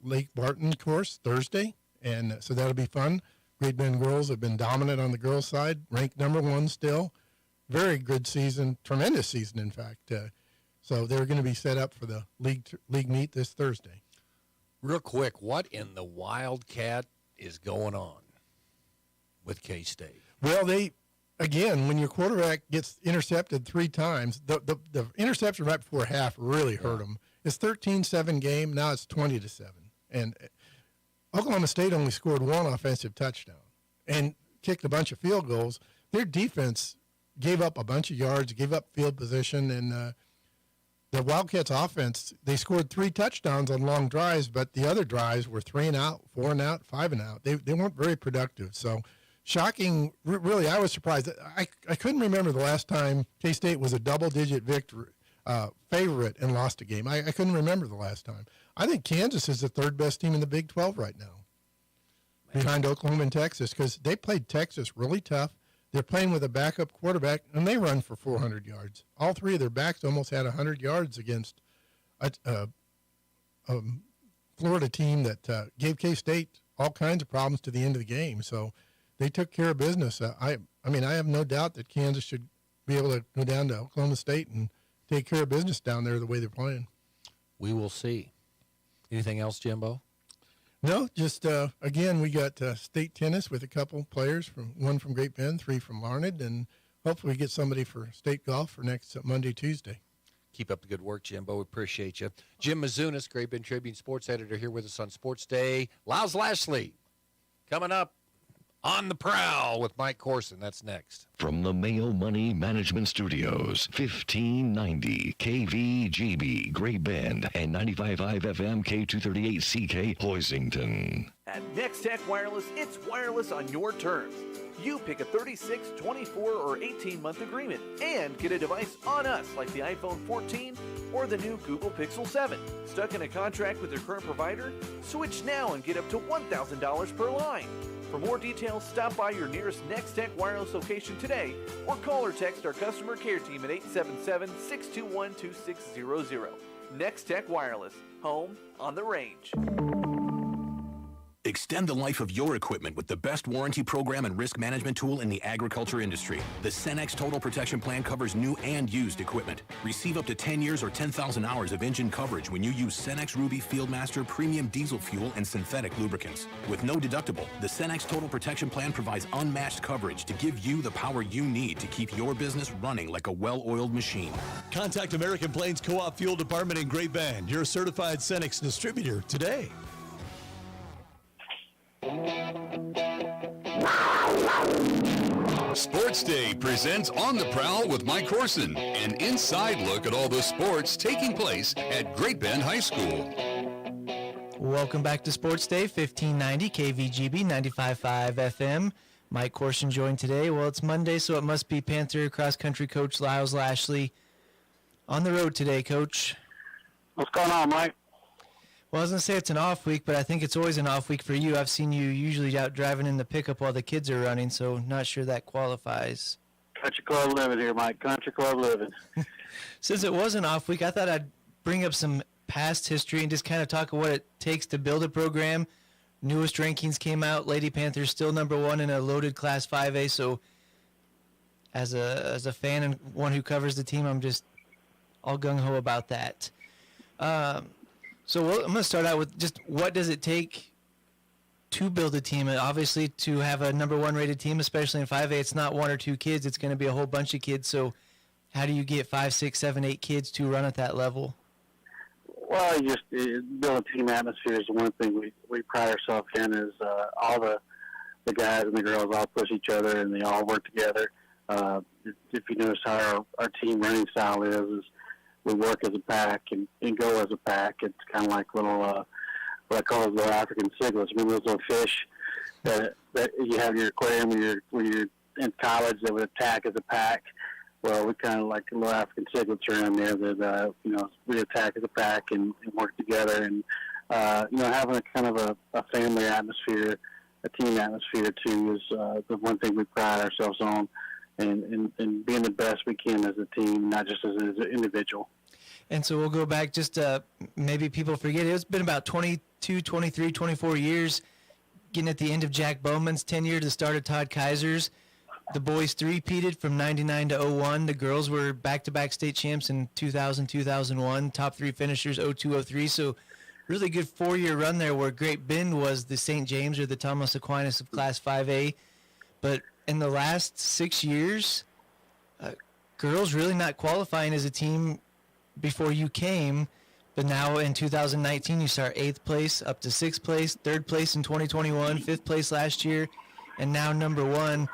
Lake Barton course Thursday, and so that'll be fun. Great Bend girls have been dominant on the girls' side, ranked number 1 still. Very good season, tremendous season, in fact. So they're going to be set up for the league meet this Thursday. Real quick, what in the Wildcat is going on with K-State? Well, again, when your quarterback gets intercepted 3 times, the interception right before half really hurt them. It's 13-7 game. Now it's 20-7. And Oklahoma State only scored 1 offensive touchdown and kicked a bunch of field goals. Their defense gave up a bunch of yards, gave up field position, and the Wildcats offense, they scored 3 touchdowns on long drives, but the other drives were 3 and out, 4 and out, 5 and out. They weren't very productive. So shocking. Really, I was surprised. I couldn't remember the last time K-State was a double-digit victory favorite and lost a game. I couldn't remember the last time. I think Kansas is the 3rd best team in the Big 12 right now, behind Oklahoma and Texas, because they played Texas really tough. They're playing with a backup quarterback, and they run for 400 yards. All 3 of their backs almost had 100 yards against a Florida team that gave K-State all kinds of problems to the end of the game. So they took care of business. I have no doubt that Kansas should be able to go down to Oklahoma State and take care of business down there the way they're playing. We will see. Anything else, Jimbo? No, just, again, we got state tennis with a couple players, 1 from Great Bend, 3 from Larned, and hopefully we get somebody for state golf for next Monday, Tuesday. Keep up the good work, Jimbo. We appreciate you. Jim Mizunas, Great Bend Tribune sports editor, here with us on Sports Day. Lyles Lashley coming up on the Prowl with Mike Corson. That's next. From the Mayo Money Management Studios, 1590 KVGB Great Bend and 95.5 FM K238CK Hoisington. At Next Tech Wireless, it's wireless on your terms. You pick a 36, 24, or 18-month agreement and get a device on us like the iPhone 14 or the new Google Pixel 7. Stuck in a contract with your current provider? Switch now and get up to $1,000 per line. For more details, stop by your nearest Next Tech Wireless location today or call or text our customer care team at 877-621-2600. Next Tech Wireless, home on the range. Extend the life of your equipment with the best warranty program and risk management tool in the agriculture industry. The Cenex Total Protection Plan covers new and used equipment. Receive up to 10 years or 10,000 hours of engine coverage when you use Cenex Ruby Fieldmaster premium diesel fuel and synthetic lubricants. With no deductible, the Cenex Total Protection Plan provides unmatched coverage to give you the power you need to keep your business running like a well-oiled machine. Contact American Plains Co-op Fuel Department in Great Bend, your certified Cenex distributor, today. Sports Day presents On the Prowl with Mike Corson, an inside look at all the sports taking place at Great Bend High School. Welcome back to Sports Day, 1590 KVGB 95.5 FM. Mike Corson joined today. Well, it's Monday, so it must be Panther cross-country coach Lyles Lashley on the road today, Coach. What's going on, Mike? Well, I was going to say it's an off week, but I think it's always an off week for you. I've seen you usually out driving in the pickup while the kids are running, so not sure that qualifies. Country club living here, Mike. Country club living. Since it was an off week, I thought I'd bring up some past history and just kind of talk about what it takes to build a program. Newest rankings came out. Lady Panthers still #1 in a loaded Class 5A, so as a fan and one who covers the team, I'm just all gung-ho about that. So I'm going to start out with just what does it take to build a team? And obviously, to have a #1 rated team, especially in 5A, it's not 1 or 2 kids. It's going to be a whole bunch of kids. So how do you get 5, 6, 7, 8 kids to run at that level? Well, you just build a team atmosphere is the one thing we pride ourselves in is all the guys and the girls all push each other and they all work together. If you notice how our team running style is we work as a pack and go as a pack. It's kind of like little, what I call those little African cichlids. Remember those little fish that you have in your aquarium when you're in college that would attack as a pack? Well, we kind of like little African cichlids around there that, we attack as a pack and work together. And, having a kind of a family atmosphere, a team atmosphere, too, is the one thing we pride ourselves on. And being the best we can as a team, not just as an individual. And so we'll go back just maybe people forget it's been about 22, 23, 24 years, getting at the end of Jack Bowman's tenure, the start of Todd Kaiser's. The boys three-peated from 99 to 01. The girls were back-to-back state champs in 2000, 2001, top 3 finishers 02, 03. So really good 4-year run there where Great Bend was the St. James or the Thomas Aquinas of Class 5A. But in the last 6 years, girls really not qualifying as a team before you came, but now in 2019 you start 8th place up to 6th place, 3rd place in 2021, 5th place last year, and now #1.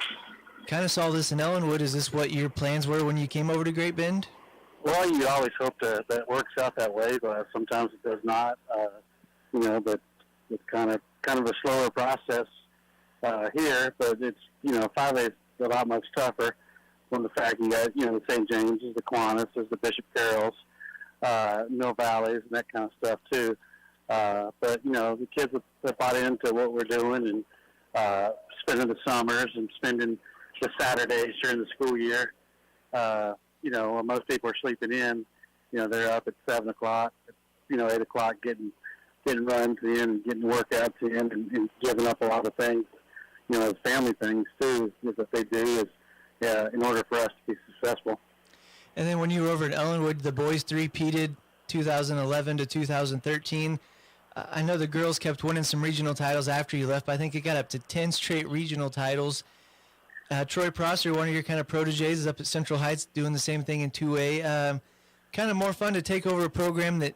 Kind of saw this in Ellenwood. Is this what your plans were when you came over to Great Bend? Well, you always hope that it works out that way, but sometimes it does not. But it's kind of a slower process here, but it's 5A is a lot much tougher from the fact you got the St. James's, the Aquinas, the Bishop Carrolls, Mill Valleys, and that kind of stuff too. But the kids have bought into what we're doing and spending the summers and spending the Saturdays during the school year. When most people are sleeping in, they're up at 7 o'clock, 8 o'clock getting runs in and getting workouts in and giving up a lot of things. Family things too, is what they do is, in order for us to be successful. And then when you were over at Ellenwood, the boys three-peated 2011 to 2013. I know the girls kept winning some regional titles after you left, but I think it got up to 10 straight regional titles. Troy Prosser, one of your kind of proteges, is up at Central Heights doing the same thing in 2A. Kind of more fun to take over a program that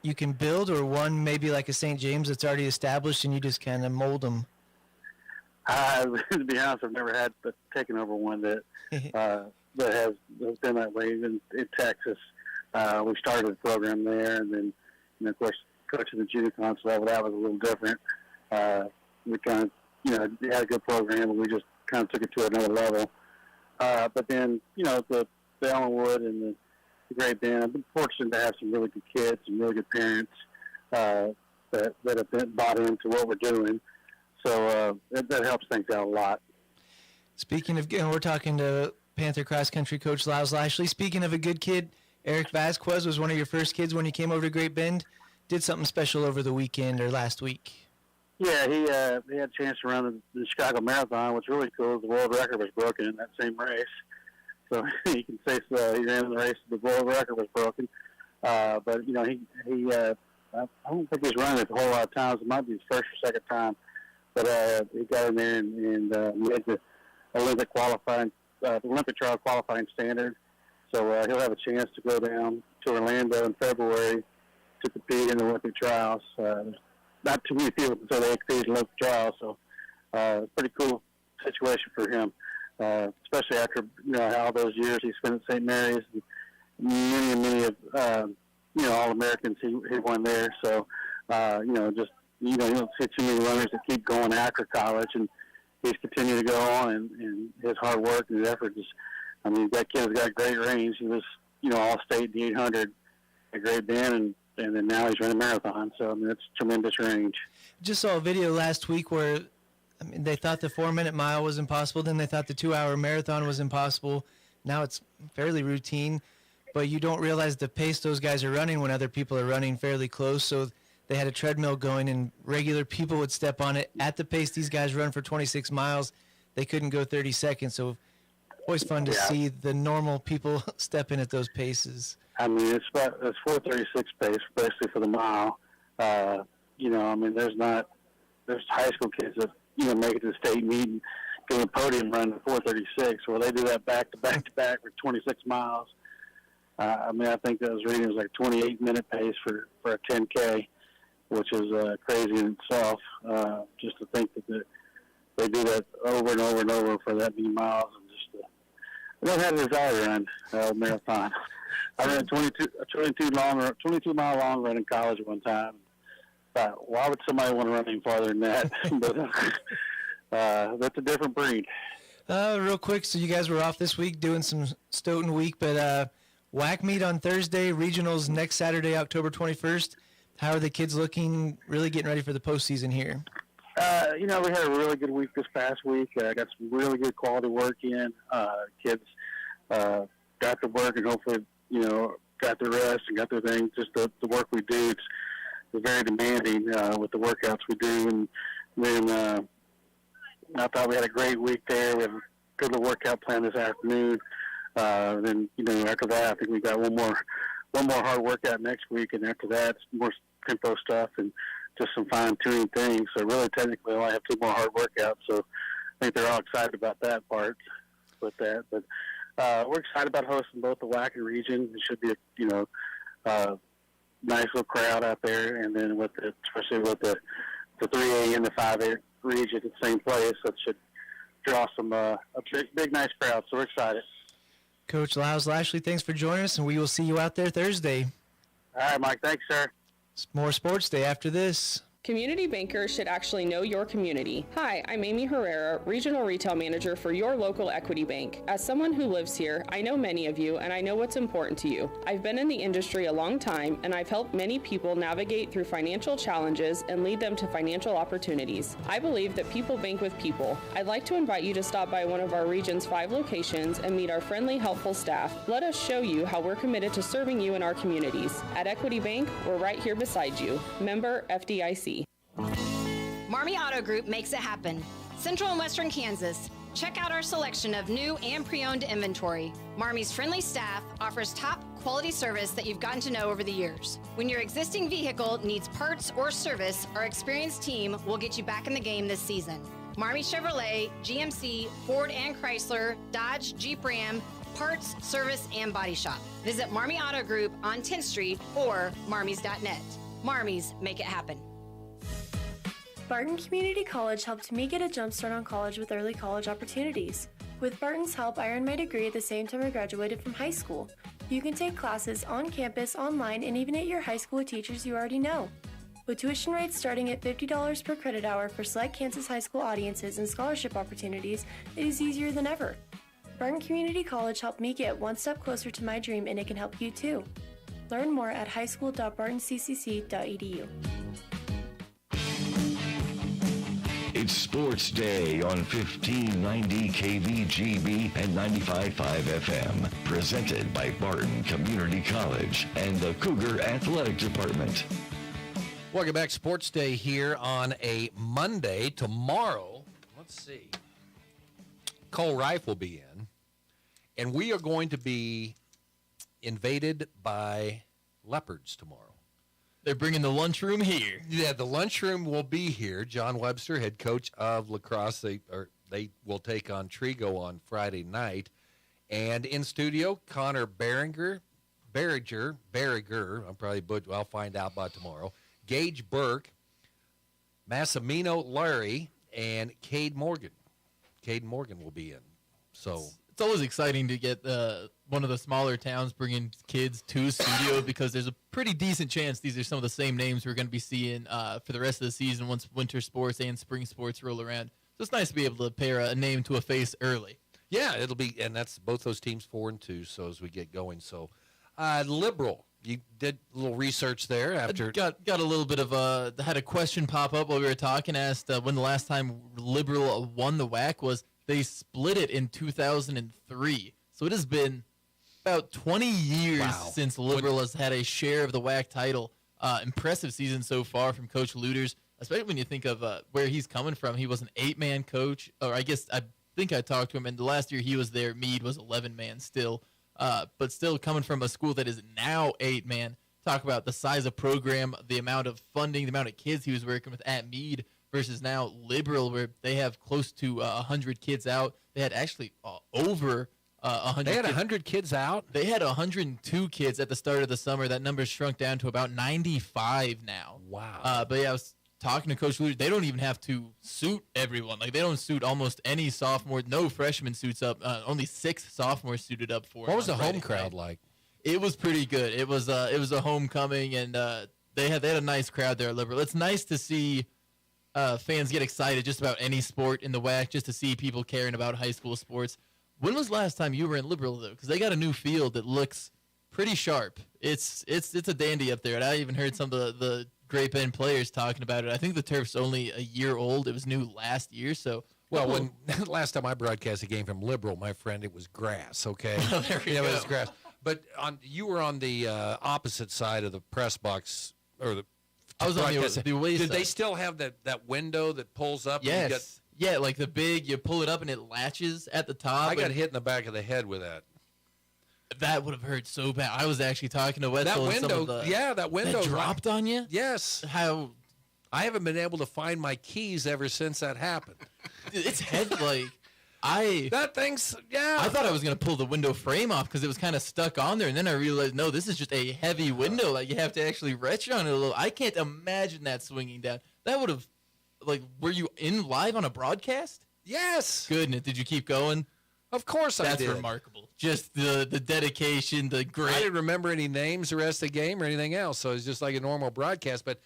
you can build, or one maybe like a St. James that's already established and you just kind of mold them? To be honest, I've never had taken over one that has been that way. Even in Texas, we started the program there, and then, of course, coaching the junior conference level, that was a little different. We kind of, had a good program, and we just kind of took it to another level. But then, the Ellenwood and the Great Bend, I've been fortunate to have some really good kids, some really good parents that have been bought into what we're doing. So that helps things out a lot. Speaking of, we're talking to Panther cross-country coach Lyles Lashley. Speaking of a good kid, Eric Vasquez was one of your first kids when you came over to Great Bend. Did something special over the weekend or last week. Yeah, he had a chance to run the Chicago Marathon. What's really cool is the world record was broken in that same race. So you can say he ran in the race, the world record was broken. But he I don't think he's run it a whole lot of times. It might be his first or second time. But he got in there and made the Olympic trial qualifying standard. So he'll have a chance to go down to Orlando in February to compete in the Olympic trials. Not too many people can say they compete in Olympic trials, so pretty cool situation for him, especially after all those years he spent at St. Mary's. And many of All-Americans he won there. So you don't see too many runners that keep going after college, and he's continued to go on, and his hard work and his effort is. I mean, that kid's got great range. He was all-state in the 800 at Great Bend, and then now he's running a marathon. So I mean, that's tremendous range. Just saw a video last week where, they thought the 4-minute mile was impossible. Then they thought the 2-hour marathon was impossible. Now it's fairly routine, but you don't realize the pace those guys are running when other people are running fairly close. So they had a treadmill going, and regular people would step on it at the pace these guys run for 26 miles. They couldn't go 30 seconds. So always fun to see the normal people step in at those paces. I mean, it's 4:36 pace basically for the mile. There's high school kids that make it to the state meet and get a podium run at 4:36. Well, they do that back to back to back for 26 miles. I think those readings like 28-minute pace for a 10K, which is crazy in itself. Just to think that they do that over and over and over for that many miles, and just I don't have a desire to run a marathon. I ran a 22-mile long run in college one time. Thought, why would somebody want to run any farther than that? But that's a different breed. Real quick, so you guys were off this week doing some Stoughton week, but WAC meet on Thursday, regionals next Saturday, October 21st. How are the kids looking, really getting ready for the postseason here? We had a really good week this past week. Got some really good quality work in. Kids got to work and hopefully, got their rest and got their things. Just the work we do, it's very demanding with the workouts we do. And then I thought we had a great week there. We have a good little workout plan this afternoon. Then, after that, I think we got one more hard workout next week. And after that, it's more tempo stuff and just some fine-tuning things. So really, technically, I only have 2 more hard workouts. So I think they're all excited about that part with that. But we're excited about hosting both the WAC and region. It should be a nice little crowd out there. And then especially with the 3A and the 5A region at the same place, that should draw some a big, nice crowd. So we're excited. Coach Lyles Lashley, thanks for joining us, and we will see you out there Thursday. All right, Mike. Thanks, sir. More Sports Day after this. Community bankers should actually know your community. Hi, I'm Amy Herrera, Regional Retail Manager for your local Equity Bank. As someone who lives here, I know many of you and I know what's important to you. I've been in the industry a long time and I've helped many people navigate through financial challenges and lead them to financial opportunities. I believe that people bank with people. I'd like to invite you to stop by one of our region's 5 locations and meet our friendly, helpful staff. Let us show you how we're committed to serving you in our communities. At Equity Bank, we're right here beside you. Member FDIC. Marmy Auto Group makes it happen. Central and Western Kansas. Check out our selection of new and pre-owned inventory. Marmy's friendly staff offers top quality service that you've gotten to know over the years. When your existing vehicle needs parts or service, our experienced team will get you back in the game this season. Marmy Chevrolet, GMC, Ford and Chrysler, Dodge, Jeep Ram, parts, service, and body shop. Visit Marmy Auto Group on 10th Street or marmys.net. Marmy's make it happen. Barton Community College helped me get a jump start on college with early college opportunities. With Barton's help, I earned my degree at the same time I graduated from high school. You can take classes on campus, online, and even at your high school with teachers you already know. With tuition rates starting at $50 per credit hour for select Kansas high school audiences and scholarship opportunities, it is easier than ever. Barton Community College helped me get one step closer to my dream, and it can help you too. Learn more at highschool.bartoncccc.edu. It's Sports Day on 1590 KVGB and 95.5 FM. Presented by Barton Community College and the Cougar Athletic Department. Welcome back. Sports Day here on a Monday. Tomorrow, let's see, Cole Reif will be in, and we are going to be invaded by leopards tomorrow. They're bringing the lunchroom here. Yeah, the lunchroom will be here. John Webster, head coach of lacrosse, they will take on Trigo on Friday night. And in studio, Connor Barringer, I'm probably butchering. I'll find out by tomorrow. Gage Burke, Massimino Larry, and Cade Morgan. Cade Morgan will be in. So it's always exciting to get one of the smaller towns bringing kids to studio because there's a pretty decent chance these are some of the same names we're going to be seeing for the rest of the season once winter sports and spring sports roll around. So it's nice to be able to pair a name to a face early. Yeah, it'll be, and that's both those teams 4-2. So as we get going, so Liberal, you did a little research there after. Got a little bit of had a question pop up while we were talking. Asked when the last time Liberal won the WAC was. They split it in 2003. So it has been about 20 years since Liberal has had a share of the WAC title. Impressive season so far from Coach Luters, especially when you think of where he's coming from. He was an 8-man coach, or I think I talked to him, and the last year he was there, Meade was 11-man still. But still coming from a school that is now 8-man. Talk about the size of program, the amount of funding, the amount of kids he was working with at Meade versus now Liberal, where they have close to 100 kids out. They had actually over 100. They had 100 kids out? They had 102 kids at the start of the summer. That number shrunk down to about 95 now. Wow. But yeah, I was talking to Coach Luther. They don't even have to suit everyone. Like, they don't suit almost any sophomore. No freshman suits up. Only 6 sophomores suited up for. What was the home crowd like? It was pretty good. It was a homecoming, and they had a nice crowd there at Liberal. It's nice to see fans get excited just about any sport in the WAC, just to see people caring about high school sports. When was the last time you were in Liberal, though? Because they got a new field that looks pretty sharp. It's a dandy up there, and I even heard some of the Great Bend players talking about it. I think the turf's only a year old. It was new last year, so. Well, when last time I broadcast a game from Liberal, my friend, it was grass. Okay, there you go. It was grass. But you were on the opposite side of the press box, or the. I was on the away Did side. they still have that window that pulls up? Yes. Yeah, like the big, you pull it up and it latches at the top. I got hit in the back of the head with that. That would have hurt so bad. I was actually talking to Wetzel. That window, that window that dropped on you? Yes. How? I haven't been able to find my keys ever since that happened. It's head like. That thing's, yeah. I thought I was going to pull the window frame off because it was kind of stuck on there. And then I realized, no, this is just a heavy window. Like, you have to actually retch on it a little. I can't imagine that swinging down. That would have, were you in live on a broadcast? Yes. Goodness. Did you keep going? Of course I did. That's remarkable. Just the dedication, the grit. I didn't remember any names the rest of the game or anything else. So it's just like a normal broadcast. But,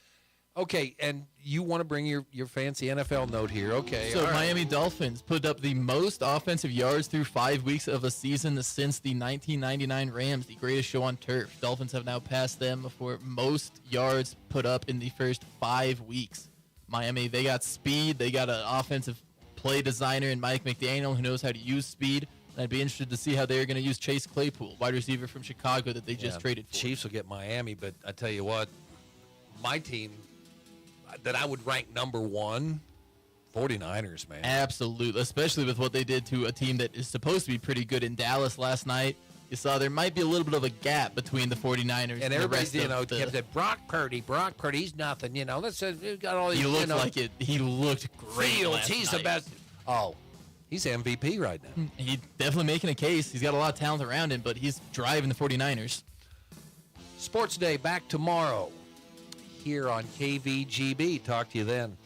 okay, and you want to bring your fancy NFL note here. Okay. So Miami Dolphins put up the most offensive yards through 5 weeks of a season since the 1999 Rams, the greatest show on turf. Dolphins have now passed them for most yards put up in the first 5 weeks. Miami, they got speed. They got an offensive play designer in Mike McDaniel who knows how to use speed. I'd be interested to see how they're going to use Chase Claypool, wide receiver from Chicago that they just traded for. Chiefs will get Miami, but I tell you what, my team that I would rank number 1, 49ers, man. Absolutely, especially with what they did to a team that is supposed to be pretty good in Dallas last night. You saw there might be a little bit of a gap between the 49ers and everybody, the rest of kept saying, Brock Purdy, he's nothing. we've got all these. He looked like it. He looked great. Fields, he's night. the best. Oh, he's MVP right now. He's definitely making a case. He's got a lot of talent around him, but he's driving the 49ers. Sports Day back tomorrow here on KVGB. Talk to you then.